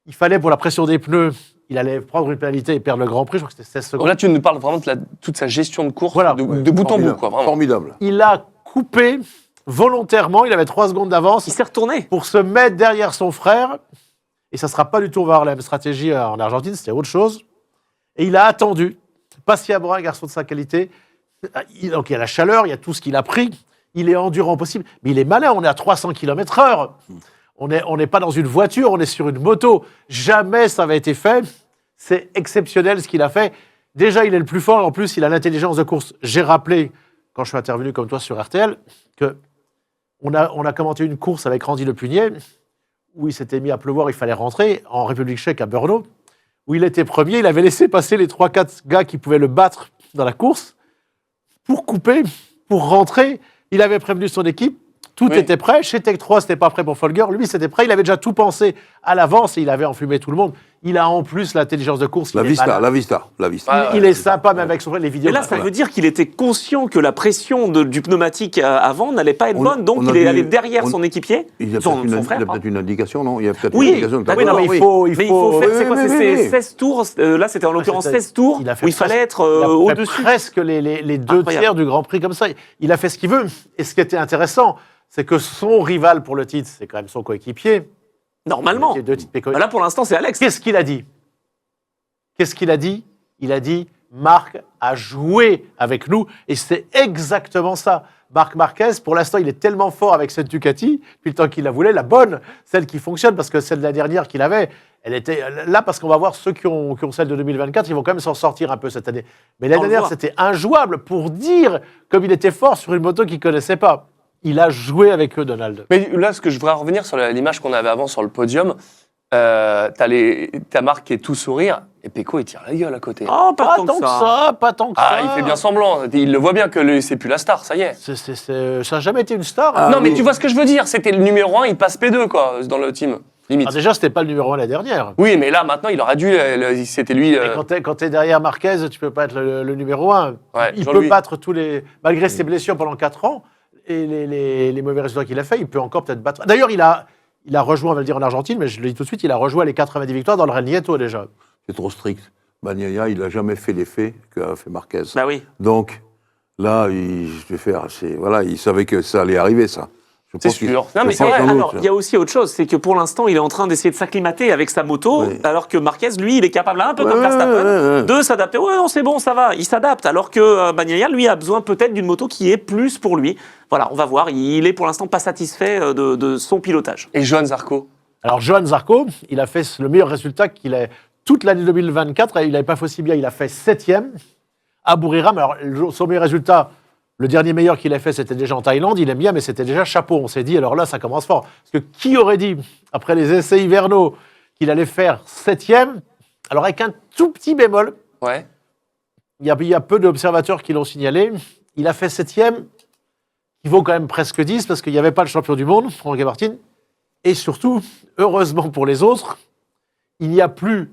D: Il fallait, pour la pression des pneus, il allait prendre une pénalité et perdre le Grand Prix. Je crois que c'était 16 secondes.
A: Là, tu nous parles vraiment de toute sa gestion de course,
D: Voilà.
A: de bout en bout, quoi. Vraiment.
C: Formidable.
D: Il a coupé volontairement, il avait 3 secondes d'avance
B: Il s'est retourné.
D: pour se mettre derrière son frère. Et ça ne sera pas du tout, on va avoir la même stratégie en Argentine, c'était autre chose. Et il a attendu, patiemment, un garçon de sa qualité. Donc il y a la chaleur, il y a tout ce qu'il a pris. Il est endurant possible, mais il est malin, on est à 300 km/h. On n'est pas dans une voiture, on est sur une moto. Jamais ça avait été fait. C'est exceptionnel ce qu'il a fait. Déjà, il est le plus fort. En plus, il a l'intelligence de course. J'ai rappelé, quand je suis intervenu comme toi sur RTL, qu'on a commenté une course avec Randy Le Punier, où il s'était mis à pleuvoir, il fallait rentrer, en République tchèque à Brno, où il était premier. Il avait laissé passer les 3-4 gars qui pouvaient le battre dans la course pour couper, pour rentrer. Il avait prévenu son équipe. Tout était prêt. Chez Tech 3, c'était pas prêt pour Folger. Lui, c'était prêt. Il avait déjà tout pensé à l'avance et il avait enfumé tout le monde. Il a en plus l'intelligence de course.
C: La Vista.
D: Il est sympa, même avec son frère, les vidéos.
B: Mais là, ça veut dire qu'il était conscient que la pression du pneumatique avant n'allait pas être bonne, donc il est allé derrière son équipier, son frère.
C: Il a peut-être une indication, non? Il y a peut-être
B: Oui,
C: une indication.
B: oui, non, mais
D: il faut
B: faire, c'est quoi, c'est
C: oui.
B: 16 tours, là c'était en l'occurrence 16 tours, où il fallait être au-dessus.
D: Presque les 2 tiers du Grand Prix comme ça. Il a fait ce qu'il veut. Et ce qui était intéressant, c'est que son rival pour le titre, c'est quand même son coéquipier.
B: Normalement.
D: Là,
B: Là, pour l'instant, c'est Alex.
D: Qu'est-ce qu'il a dit? Il a dit, Marc a joué avec nous et c'est exactement ça. Marc Marquez, pour l'instant, il est tellement fort avec cette Ducati, depuis le temps qu'il la voulait, la bonne, celle qui fonctionne, parce que celle de la dernière qu'il avait, elle était là, parce qu'on va voir ceux qui ont celle de 2024, ils vont quand même s'en sortir un peu cette année. Mais l'année dernière, c'était injouable pour dire comme il était fort sur une moto qu'il ne connaissait pas. Il a joué avec eux, Donald.
A: Mais là, ce que je voudrais revenir sur l'image qu'on avait avant sur le podium, t'as Marc qui est tout sourire, et Pecco, il tire la gueule à côté.
B: Oh,
D: Pas tant que ça, pas tant que ça.
A: Ah, il fait bien semblant. Il le voit bien que c'est plus la star, ça y est.
D: Ça n'a jamais été une star. hein.
A: Non, mais tu vois ce que je veux dire. C'était le numéro 1, il passe P2, quoi, dans le team. Limite.
D: Ah, déjà, c'était pas le numéro 1 la dernière.
A: Oui, mais là, maintenant, il aurait dû. C'était lui.
D: Et quand t'es derrière Marquez, tu peux pas être le numéro 1.
A: Ouais,
D: il
A: Jean-Louis.
D: peut battre tous les... Malgré ses blessures pendant 4 ans, et les mauvais résultats qu'il a fait, il peut encore peut-être battre... D'ailleurs, il a rejoint, on va le dire en Argentine, mais je le dis tout de suite, il a rejoint les 90 victoires dans le Real Nieto, déjà.
C: C'est trop strict. Bagnaia, il n'a jamais fait l'effet qu'a fait Marquez.
B: Bah oui.
C: Donc, là, il savait que ça allait arriver, ça. Je
A: C'est
C: pense qu'il-
A: sûr. Non,
C: je
A: mais
C: pense
A: c'est vrai.
C: sans doute,
B: Alors, il y a aussi autre chose, c'est que pour l'instant, il est en train d'essayer de s'acclimater avec sa moto,
C: Oui.
B: alors que Marquez, lui, il est capable, un peu comme
C: Ouais,
B: Verstappen,
C: ouais.
B: de s'adapter. Ouais, non, c'est bon, ça va, il s'adapte. Alors que Bagnaia, lui, a besoin peut-être d'une moto qui est plus pour lui. Voilà, on va voir. Il est pour l'instant pas satisfait de son pilotage.
A: Et Johan Zarco.
D: Alors, Johan Zarco, il a fait le meilleur résultat qu'il ait... Toute l'année 2024, il n'avait pas fait aussi bien, il a fait 7e à Buriram. Alors, son meilleur résultat, le dernier meilleur qu'il a fait, c'était déjà en Thaïlande, il aime bien, mais c'était déjà chapeau. On s'est dit, alors là, ça commence fort. Parce que qui aurait dit, après les essais hivernaux, qu'il allait faire 7e? Alors, avec un tout petit bémol,
A: Ouais.
D: il y a peu d'observateurs qui l'ont signalé. Il a fait 7e, qui vaut quand même presque 10, parce qu'il n'y avait pas le champion du monde, Franck Martin. Et surtout, heureusement pour les autres, il n'y a plus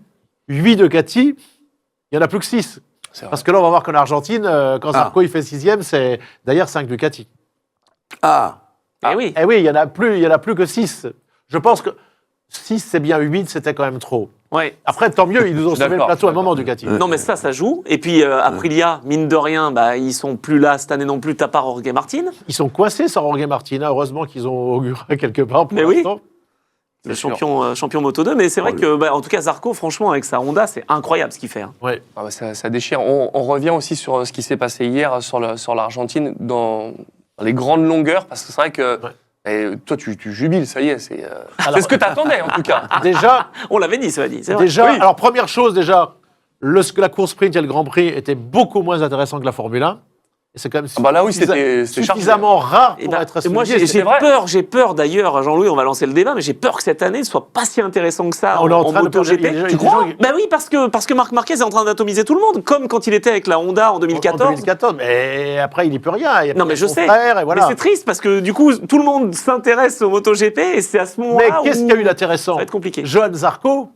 D: 8 Ducati, il n'y en a plus que 6.
A: C'est vrai.
D: Parce que là, on va voir qu'en Argentine, quand Zarco il fait 6e, c'est d'ailleurs 5 Ducati.
C: Ah,
B: Eh oui.
D: Eh oui, il n'y en a plus que 6. Je pense que 6, c'est bien, 8, c'était quand même trop.
B: Ouais.
D: Après, tant mieux, ils nous ont
A: Je suis
D: sauvé le
A: d'accord,
D: plateau à un
A: je suis
D: moment, Ducati.
B: Non, mais ça joue. Et puis Aprilia, mine de rien, bah, ils sont plus là cette année non plus, à part Jorge Martin,
D: Ils sont coincés sans Jorge Martina. Heureusement qu'ils ont auguré quelque part pour
B: Mais oui.
D: l'instant.
B: le
A: C'est sûr.
B: champion Moto 2. Mais c'est vrai que, bah, en tout cas, Zarco, franchement, avec sa Honda, c'est incroyable ce qu'il fait. hein.
D: Ouais.
A: Ah bah, ça déchire. On revient aussi sur ce qui s'est passé hier sur l'Argentine dans les grandes longueurs, parce que c'est vrai que toi, tu jubiles, ça y est. C'est ce que tu attendais, en tout cas.
D: Déjà,
B: On l'avait dit, ça dit. C'est vrai.
D: Déjà,
A: Oui.
D: alors première chose, la course sprint et le Grand Prix étaient beaucoup moins intéressants que la Formule 1. Et c'est quand même
A: Ah bah là, oui, c'était
D: suffisamment rare
B: Et
D: pour
B: bah,
D: être
B: et moi,
D: souligné.
B: j'ai peur d'ailleurs, Jean-Louis, on va lancer le débat, mais j'ai peur que cette année ne soit pas si intéressant que ça
D: On est en
B: en
D: train de perdre- il y a
B: MotoGP.
D: des gens-
B: Tu
D: il y a des
B: crois
D: gens qui-
B: Bah oui, parce que Marc Marquez est en train d'atomiser tout le monde, comme quand il était avec la Honda en
D: En
B: 2014.
D: 2014, mais après, il n'y peut rien. Il y a
B: Non, mais je
D: son
B: sais.
D: frère, et voilà.
B: Mais c'est triste parce que du coup, tout le monde s'intéresse au MotoGP et c'est à ce
D: Mais
B: moment-là où
D: qu'est-ce qu'il y a eu
B: ça
D: d'intéressant?
B: va être compliqué.
D: Johan Zarco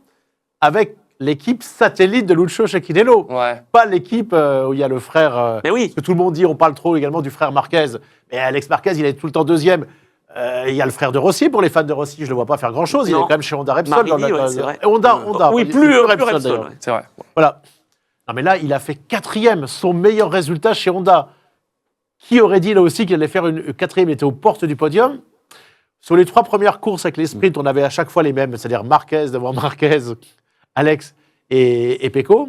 D: avec l'équipe satellite de Lucio Cecchinello.
A: Ouais.
D: Pas l'équipe où il y a le frère...
B: Mais oui,
D: Parce que tout le monde dit, on parle trop également du frère Marquez. Mais Alex Marquez, il est tout le temps deuxième. Il y a le frère de Rossi. Pour les fans de Rossi, je ne le vois pas faire grand-chose. Il est
B: Non.
D: quand même chez Honda Repsol.
B: Marini, ouais, c'est vrai.
D: Honda.
B: oui,
D: Il est
B: plus
D: Repsol,
B: Repsol,
D: d'ailleurs.
B: ouais.
A: C'est vrai.
D: Voilà. Non, mais là, il a fait 4e, son meilleur résultat chez Honda. Qui aurait dit là aussi qu'il allait faire une 4e, il était aux portes du podium. Sur les 3 premières courses avec les sprints, on avait à chaque fois les mêmes, c'est-à-dire Marquez devant Marquez, Alex et Pecco.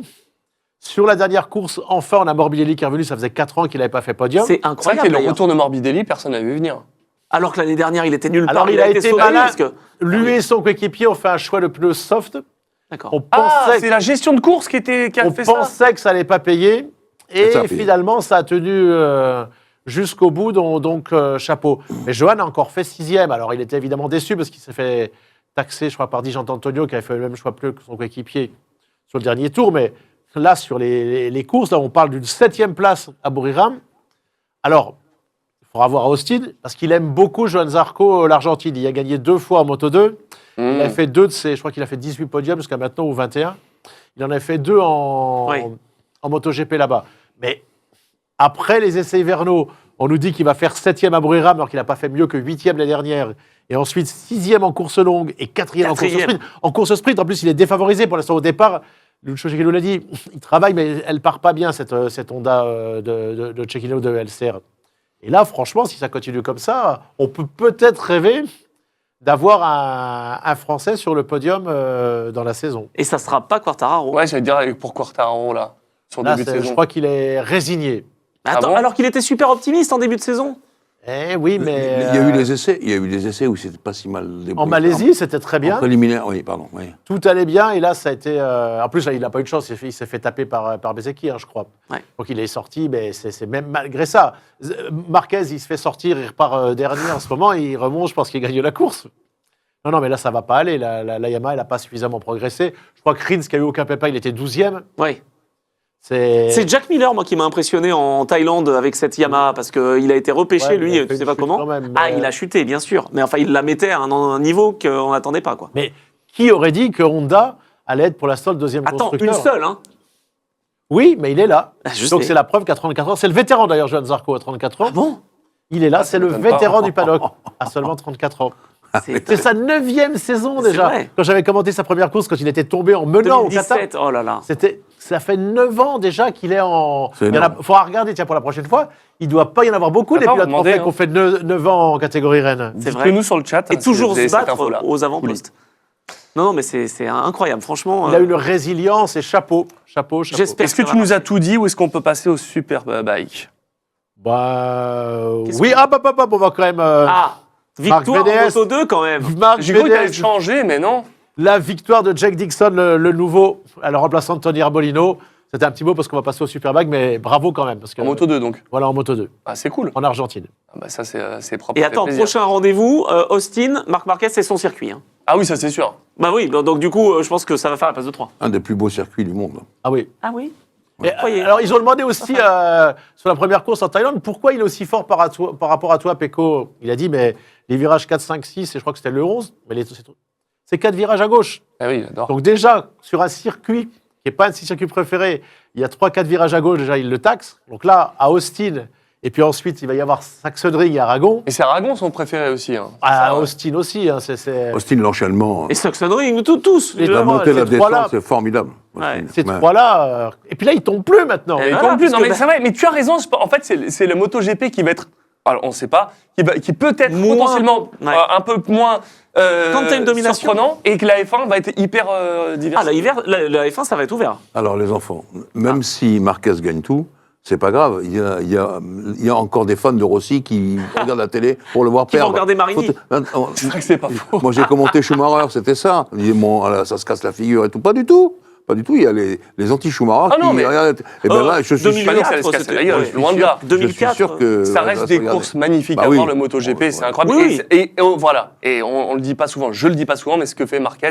D: Sur la dernière course, enfin, on a Morbidelli qui est revenu, ça faisait 4 ans qu'il n'avait pas fait podium.
B: C'est
A: C'est vrai
B: incroyable.
A: que le
B: d'ailleurs.
A: retour de Morbidelli, personne n'avait vu venir.
B: Alors que l'année dernière, il était nulle part.
D: Alors, il a été
B: sauvé
D: malin.
B: parce que...
D: Lui et son coéquipier ont fait un choix de pneus soft.
B: D'accord.
D: On
A: Ah,
D: pensait,
A: c'est la gestion de course qui a
D: on
A: fait ça.
D: pensait que ça n'allait pas payer. Et
C: Ça a payé.
D: finalement, ça a tenu jusqu'au bout, donc chapeau. Mais Johan a encore fait 6e. Alors, il était évidemment déçu parce qu'il s'est fait taxer, je crois, par Di Gianantonio, qui avait fait le même choix pneus que son coéquipier sur le dernier tour. Mais là, sur les courses, là, on parle d'une 7e place à Buriram. Alors, il faudra voir à Austin, parce qu'il aime beaucoup Johan Zarco, l'Argentine. Il a gagné 2 fois en Moto 2. Il a fait 2 de ses, je crois qu'il a fait 18 podiums jusqu'à maintenant, ou 21. Il en a fait 2 en MotoGP là-bas. Mais après les essais hivernaux, on nous dit qu'il va faire 7e à Buriram, alors qu'il n'a pas fait mieux que 8e l'année dernière. Et ensuite 6e en course longue et 4e en course sprint. En course sprint, en plus, il est défavorisé pour l'instant au départ. Lucio Cecchinello l'a dit, il travaille, mais elle part pas bien, cette Honda de Cecchinello de LCR. Et là, franchement, si ça continue comme ça, on peut peut-être rêver d'avoir un Français sur le podium dans la saison.
B: Et ça sera pas Quartararo.
A: Ouais, j'allais dire pour Quartararo, là. Son
D: Là,
A: début de
D: je
A: saison.
D: crois qu'il est résigné.
B: Attends,
A: bon
B: alors qu'il était super optimiste en début de saison.
D: Eh oui, mais
C: Il y a eu des essais. Il y a eu des essais où c'était pas si mal débrouillé.
D: en Malaisie, c'était très
C: En
D: bien.
C: préliminaire, oui, pardon. Oui.
D: Tout allait bien, et là, ça a été. En plus, là, il n'a pas eu de chance. Il s'est fait taper par Bezeki, je crois.
B: Ouais.
D: Donc, il est sorti, mais c'est même malgré ça. Marquez, il se fait sortir, il repart dernier en ce moment, et il remonte, je pense qu'il gagne la course. Non, mais là, ça va pas aller. La Yamaha, elle n'a pas suffisamment progressé. Je crois que Rins, qui a eu aucun pépin, il était 12e.
B: Oui.
D: C'est
B: C'est Jack Miller, moi, qui m'a impressionné en Thaïlande avec cette Yamaha, parce qu'il a été repêché,
D: Ouais, mais il
B: lui,
D: a fait
B: tu sais
D: une
B: pas
D: chute
B: comment.
D: quand même,
B: Ah,
D: mais-
B: il a chuté, bien sûr. Mais enfin, il la mettait à un niveau qu'on n'attendait pas, quoi.
D: Mais qui aurait dit que Honda allait être pour l'instant le deuxième
B: Attends,
D: constructeur?
B: une seule, hein.
D: Oui, mais il est là.
B: Ah, je
D: Donc
B: sais.
D: c'est la preuve qu'à 34 ans, c'est le vétéran d'ailleurs, Johan Zarco, à 34 ans.
B: Ah bon
D: Il est là, c'est le
A: m'étonne pas.
D: vétéran du paddock, à seulement 34 ans. C'est sa 9e saison
B: C'est
D: déjà.
B: vrai.
D: Quand j'avais commenté sa première course, quand il était tombé en menant au Qatar,
B: 2017, oh là là.
D: ça fait 9 ans déjà qu'il est en.
C: C'est
D: Il
C: énorme.
D: faudra regarder, tiens, pour la prochaine fois. Il ne doit pas y en avoir beaucoup des
A: Attends,
D: pilotes
A: demandez,
D: français
A: hein.
D: qui ont fait 9 ans en catégorie Rennes.
B: C'est
A: Dites-le
B: vrai.
A: nous sur le chat.
B: Et
A: si
B: toujours
A: vous avez
B: se
A: cette
B: battre
A: info-là.
B: aux avant-postes. Non, mais c'est incroyable, franchement.
D: Il a une résilience et chapeau. Chapeau.
B: J'espère.
A: Est-ce que tu nous as tout dit ou est-ce qu'on peut passer au Superbike?
B: Qu'est-ce
D: Oui,
B: que-
D: on va quand même.
B: Ah, victoire en
D: VDS.
B: Moto 2 quand même.
D: Marc
A: J'ai cru que t'allais
D: VDS,
A: changer, mais non.
D: la victoire de Jack Dixon, le nouveau, à la remplaçant de Tony Arbolino. C'était un petit mot parce qu'on va passer au Superbike, mais bravo quand même. Parce que,
A: En Moto 2, donc.
D: Voilà, en Moto 2,
A: Ah, c'est cool.
D: en Argentine.
A: Ah bah ça, c'est propre.
B: Et
A: ça fait
B: attends,
A: plaisir.
B: prochain rendez-vous, Austin, Marc Marquez, c'est son circuit. Hein.
A: Ah oui, ça, c'est sûr.
B: Bah oui, donc du coup, je pense que ça va faire la place de 3.
C: Un des plus beaux circuits du monde.
D: Ah oui.
B: Ah oui.
D: Et,
B: Croyez.
D: alors, ils ont demandé aussi, sur la première course en Thaïlande, pourquoi il est aussi fort par rapport à toi, Pecco. Il a dit, mais les virages 4, 5, 6, et je crois que c'était le 11, mais c'est 4 virages à gauche.
A: Ah oui, j'adore.
D: Donc déjà, sur un circuit qui n'est pas un de ses circuits préférés, il y a 3-4 virages à gauche, déjà, il le taxe. Donc là, à Austin, et puis ensuite, il va y avoir Sachsenring et Aragon.
A: Et c'est Aragon son préféré aussi. Hein.
D: À
A: Ça, ouais.
D: Austin aussi, hein, c'est...
C: Austin, l'enchaînement,
B: Et Saxonring, tous.
D: Les
C: la
D: vraiment,
C: montée, la
D: ces trois-là.
C: descente, c'est formidable.
B: Ouais.
D: Ces
C: Ouais.
D: trois-là. Et puis là, ils tombent plus maintenant.
B: Et
A: Et
B: voilà,
A: en plus,
B: parce
A: non
B: que
A: mais c'est vrai, mais tu as raison. En fait, c'est le MotoGP qui va être. Alors, on ne sait pas, qui peut être
B: Moins-
A: potentiellement
B: ouais.
A: un peu moins
B: Quand t'as une domination.
A: surprenant et que la F1 va être hyper diverse.
B: Ah, la F1, ça va être ouvert.
C: Alors, les enfants, même si Marquez gagne tout, c'est pas grave. Il y a encore des fans de Rossi qui regardent la télé pour le voir
B: Qui vont
C: perdre.
B: regarder Marini.
A: C'est vrai que c'est pas faux.
C: Moi, j'ai commenté Schumacher, c'était ça. Il dit, bon, voilà, ça se casse la figure et tout. Pas du tout. Pas du tout. Il y a les anti-Schumacher
A: Ah non,
C: qui
A: mais-
C: regardent. Et bien là, je suis
A: Pas dit que ça allait se
B: 2004,
A: casser la gueule,
B: c'était-
A: loin de là.
C: je suis
B: 2004,
C: sûr que
A: Ça
C: va
A: reste
C: se
A: des
C: regarder.
A: courses magnifiques
C: Bah
A: à
C: oui.
A: voir, le MotoGP,
C: Ouais,
A: c'est
C: ouais.
A: incroyable.
B: Oui,
A: Et voilà, et on le dit pas souvent, je le dis pas souvent, mais ce que fait Marquez,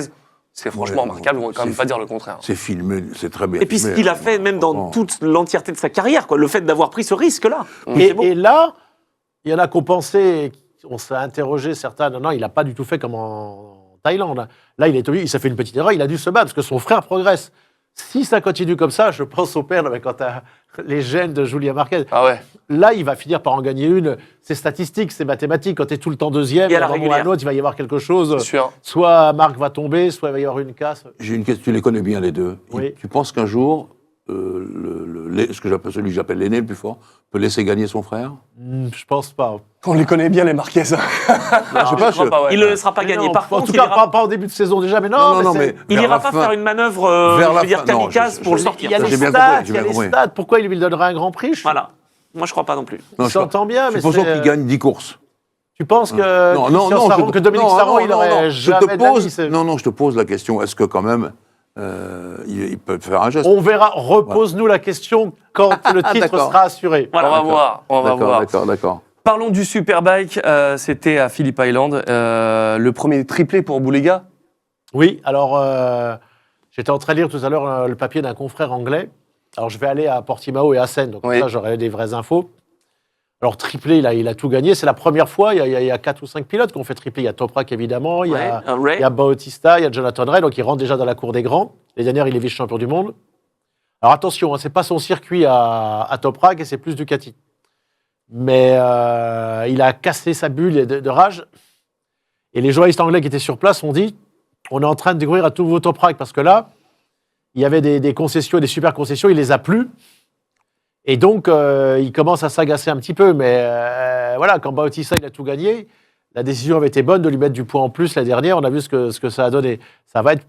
A: c'est franchement
C: Ouais,
A: remarquable, on va quand même
C: c'est-
A: pas dire le contraire.
C: C'est filmé, c'est très bien.
B: Et puis ce
C: filmé,
B: qu'il a
C: hein.
B: fait même dans
C: Franchement.
B: toute l'entièreté de sa carrière, quoi, le fait d'avoir pris ce risque-là.
D: Et,
B: C'est beau.
D: et là, il y en a qui ont pensé, on s'est interrogé certains, non, il n'a pas du tout fait comme en Thaïlande. Là, il s'est fait une petite erreur, il a dû se battre parce que son frère progresse. Si ça continue comme ça, je pense au père, mais quand tu as les gènes de Julia Marquez,
A: Ah ouais.
D: là, il va finir par en gagner une. C'est statistique, c'est mathématique. Quand tu es tout le temps deuxième,
B: Et à la
D: à un moment ou à
B: régulière.
D: un autre, il va y avoir quelque chose.
A: C'est sûr.
D: Soit Marc va tomber, soit il va y avoir une casse.
C: J'ai une question, tu les connais bien les deux.
D: Oui.
C: Tu penses qu'un jour, ce que j'appelle celui que j'appelle l'aîné le plus fort, peut laisser gagner son frère?
D: Je pense pas.
A: On les connaît bien, les Marquez.
C: Je sais pas,
A: crois pas, ouais.
B: Il ne le laissera pas
D: Mais
B: gagner.
D: non,
B: Par
D: en
B: contre,
D: tout
B: il
D: cas,
B: ira,
D: pas au début de saison déjà, mais non.
C: Non,
D: c'est-
C: mais
B: il
C: vers
B: ira
C: la
B: pas
C: fin-
B: faire une manœuvre,
C: Vers
B: je
C: la
B: veux dire,
C: fin, non,
B: kamikaze pour le
C: je-
B: sortir.
D: Il y a
C: Ça,
D: les
C: j'ai bien
D: stats,
C: compris, j'ai
D: il y a
C: bien
D: les
C: compris.
D: stats. Pourquoi il lui donnerait un grand prix
B: Voilà. Moi, je crois pas non plus.
C: Non,
D: Il s'entend bien, mais
C: supposons
D: c'est-
C: qu'il gagne 10 courses.
D: Tu penses que que Dominique
C: non,
D: Sarron,
C: non,
D: il
C: non,
D: aurait
C: non, je
D: jamais
C: te
D: de la vie,
C: pose,
D: c'est-
C: non, je te pose la question. Est-ce que quand même, il peut faire un geste?
D: On verra. Repose-nous la question quand le titre
C: D'accord.
D: sera assuré.
B: Voilà.
A: On va voir, on va voir.
C: D'accord.
A: Parlons du Superbike, c'était à Phillip Island, le premier triplé pour Boulega.
D: Oui, alors j'étais en train de lire tout à l'heure le papier d'un confrère anglais. Alors je vais aller à Portimao et à Seine, donc
A: Oui.
D: ça j'aurai des vraies infos. Alors triplé, il a tout gagné. C'est la première fois. Il y a 4 ou 5 pilotes qui ont fait triplé. Il y a Toprak évidemment, il y
B: Ouais,
D: a,
B: Ray.
D: il y a Bautista, il y a Jonathan Ray, donc il rentre déjà dans la cour des grands. Les dernières, il est vice-champion du monde. Alors attention, hein, c'est pas son circuit à Toprak et c'est plus Ducati. Mais il a cassé sa bulle de rage. Et les journalistes anglais qui étaient sur place ont dit on est en train de découvrir un tout nouveau Toprak parce que là, il y avait des concessions, des super concessions, il les a plus. Et donc, il commence à s'agacer un petit peu. Mais voilà, quand Bautista il a tout gagné, la décision avait été bonne de lui mettre du poids en plus la dernière. On a vu ce que ça a donné. Ça va être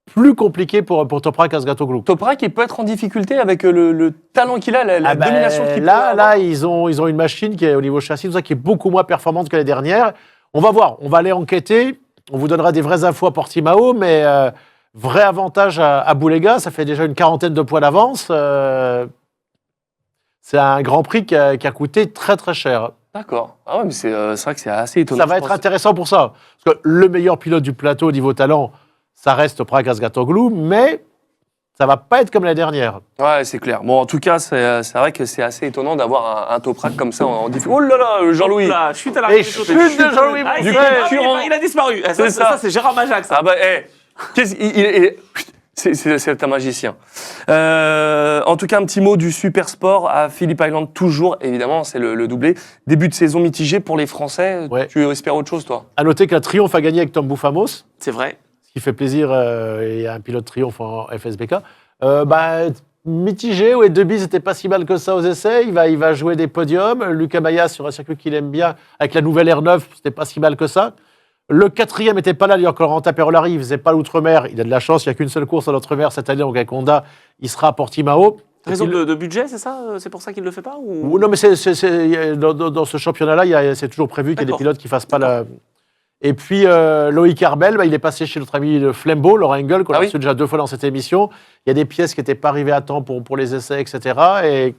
D: plus compliqué pour Toprak Azgatoglu.
A: Toprak, il peut être en difficulté avec le talent qu'il a, la domination qu'il peut avoir.
D: Là, ils ont une machine qui est au niveau châssis, tout ça, qui est beaucoup moins performante que les dernières. On va voir, on va aller enquêter. On vous donnera des vraies infos à Portimao, mais vrai avantage à Boulega, ça fait déjà une 40aine de points d'avance. C'est un Grand Prix qui a coûté très très cher.
A: D'accord. Ah ouais, mais c'est vrai que c'est assez étonnant.
D: Ça va être intéressant pour ça. Parce que le meilleur pilote du plateau au niveau talent, ça reste Toprak Azgatoglu, mais ça va pas être comme la dernière.
A: Ouais, c'est clair. Bon, en tout cas, c'est vrai que c'est assez étonnant d'avoir un Toprak comme ça en difficulté. Oh là là, Jean-Louis.
B: Là, chute à la
D: Et chute de Jean-Louis
B: Ah,
A: Du
D: Moncel.
A: concurrent.
B: il a disparu. Ah,
A: C'est ça.
B: ça, c'est Gérard Majac, ça.
A: Ah bah, c'est un magicien. En tout cas, un petit mot du Super Sport à Phillip Island, toujours, évidemment, c'est le doublé. Début de saison mitigé pour les Français.
D: Ouais.
A: Tu espères autre chose, toi?
D: À noter qu'un triomphe a gagné avec Tom Boufamos,
B: C'est vrai.
D: ce qui fait plaisir, et un pilote triomphe en FSBK. Mitigé, ouais, Debis c'était pas si mal que ça aux essais. Il va jouer des podiums. Lucas Maya sur un circuit qu'il aime bien, avec la nouvelle R9, c'était pas si mal que ça. Le 4e n'était pas là, Corentin Perolari, il faisait pas l'outre-mer. Il a de la chance, il n'y a qu'une seule course à l'outre-mer cette année, donc avec Honda, il sera à Portimao.
B: Raison de budget, c'est ça? C'est pour ça qu'il ne le fait pas ou...
D: Ou non, mais dans ce championnat-là, c'est toujours prévu qu'il y ait des
B: D'accord.
D: pilotes qui fassent pas la. Et puis Loïc Arbel, il est passé chez notre ami Flembo, Laurent Engel, qu'on a reçu déjà 2 fois dans cette émission. Il y a des pièces qui n'étaient pas arrivées à temps pour les essais, etc. Et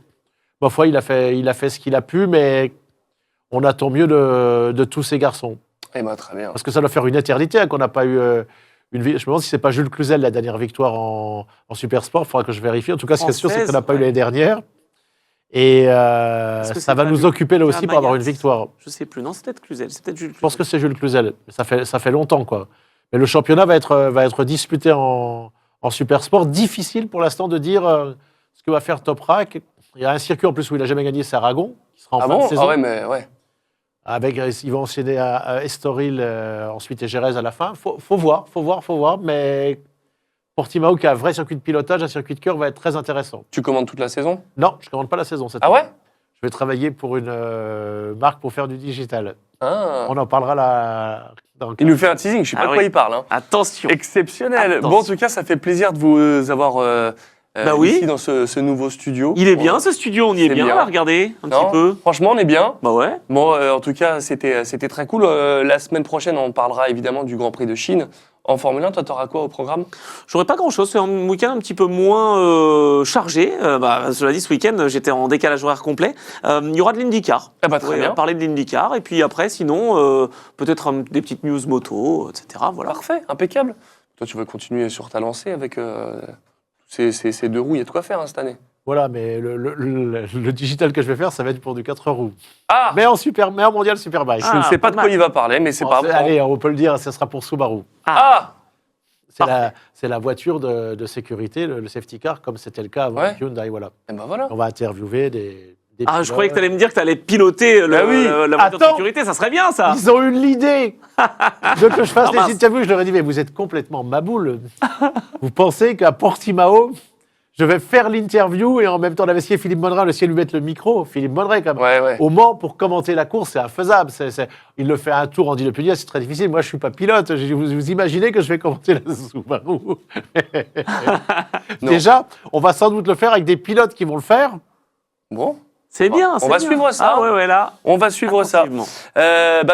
D: ma foi, il a fait ce qu'il a pu, mais on attend mieux de tous ces garçons.
A: Eh ben, très bien.
D: Parce que ça doit faire une éternité qu'on n'a pas eu une vie. Je me demande si c'est pas Jules Cluzel la dernière victoire en Super Sport. Il faudra que je vérifie. En tout cas, ce qui est sûr, c'est qu'on n'a pas eu l'année dernière. Et
B: que
D: ça va
B: pas
D: nous occuper là aussi
B: Ah,
D: pour avoir
B: Maillard,
D: une victoire.
B: Je sais plus. Non, c'est peut-être Cluzel. C'est peut-être Jules.
D: Je pense que c'est Jules Cluzel. Ça fait longtemps, quoi. Mais le championnat va être disputé en Super Sport. Difficile pour l'instant de dire ce que va faire Toprak. Il y a un circuit en plus où il n'a jamais gagné, c'est Aragon, qui sera en fin de saison.
A: Ah ouais, mais ouais.
D: Ils vont enchaîner à Estoril, ensuite et Jerez à la fin. Faut voir. Mais Portimao, qui a un vrai circuit de pilotage, un circuit de cœur, va être très intéressant.
A: Tu commandes toute la saison?
D: Non, je ne commande pas la saison cette
A: Ah
D: année.
A: ouais?
D: Je vais travailler pour une marque pour faire du digital.
A: Ah.
D: On en parlera là.
A: Il nous fait un teasing, je sais pas de quoi il parle. Hein.
B: Attention.
A: Exceptionnel.
B: Attention.
A: Bon, en tout cas, ça fait plaisir de vous avoir
B: oui.
A: ici dans ce nouveau studio.
B: Il est bien ce studio, on y est
A: C'est
B: bien.
A: bien.
B: Là, regardez un
A: Non,
B: petit peu.
A: Franchement, on est bien.
B: Bah ouais.
A: Bon, en tout cas, c'était très cool. La semaine prochaine, on parlera évidemment du Grand Prix de Chine en Formule 1. Toi, t'auras quoi au programme?
B: J'aurais pas grand-chose. C'est un week-end un petit peu moins chargé. Cela dit, ce week-end, j'étais en décalage horaire complet. Il y aura de l'IndyCar.
A: Ah bah, très
B: On va
A: bien.
B: parler de l'IndyCar. Et puis après, sinon, peut-être des petites news moto, etc. Voilà.
A: Parfait, impeccable. Toi, tu vas continuer sur ta lancée avec ces 2 roues. Il y a de quoi faire cette année.
D: Voilà, mais le digital que je vais faire, ça va être pour du 4 roues.
A: Ah,
D: Mais en mondial Superbike.
A: je ne sais pas
B: pas
A: de quoi
B: mal.
A: il va parler, mais c'est pas grave.
D: Allez, on peut le dire, ça sera pour Subaru.
A: Ah,
D: C'est la voiture de sécurité, le safety car, comme c'était le cas avant
A: Ouais.
D: Hyundai. Voilà.
A: et ben voilà.
D: On va interviewer des
B: Ah, je
D: pilotes.
B: croyais que tu allais me dire que tu allais piloter
A: Bah oui.
B: la voiture de
D: Attends.
B: sécurité. Ça serait bien, ça.
D: Ils ont eu l'idée de que je fasse
B: Ah, mince.
D: des interviews. Je leur ai dit, mais vous êtes complètement maboule. Vous pensez qu'à Portimao, je vais faire l'interview et en même temps, on avait essayé Philippe Monneray, on a essayé de lui mettre le micro. Philippe Monneray, quand même.
A: Ouais.
D: Au Mans, pour commenter la course, c'est infaisable. Il le fait un tour en Dile-Puglia, c'est très difficile. Moi, je ne suis pas pilote. Vous imaginez que je vais commenter la Subaru?
A: Non.
D: Déjà, on va sans doute le faire avec des pilotes qui vont le faire.
A: Bon,
B: C'est bien.
A: On
B: c'est
A: va
B: bien.
A: suivre ça.
B: Ah ouais, là.
A: on va suivre ça.
B: Attentivement.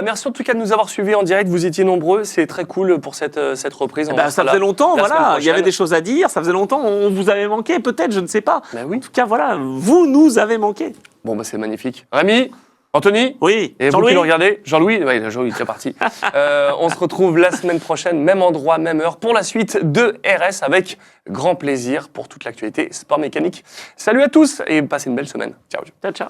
A: Merci en tout cas de nous avoir suivis en direct. Vous étiez nombreux. C'est très cool pour cette reprise. On
B: Bah,
A: va
B: ça
A: être
B: faisait
A: là
B: longtemps,
A: la semaine
B: voilà. Il y avait
A: prochaine.
B: des choses à dire. Ça faisait longtemps. On vous avait manqué, peut-être, je ne sais pas.
A: Bah
B: En
A: oui.
B: tout cas, voilà, vous nous avez manqué.
A: Bon, bah c'est magnifique. Rémi, Anthony,
B: Oui.
A: et vous
B: Jean-Louis
A: qui le regardez, Jean-Louis, ouais, Jean-Louis est déjà parti. On se retrouve la semaine prochaine, même endroit, même heure, pour la suite de RS avec grand plaisir pour toute l'actualité sport mécanique. Salut à tous et passez une belle semaine. Ciao.
B: Ciao, ciao.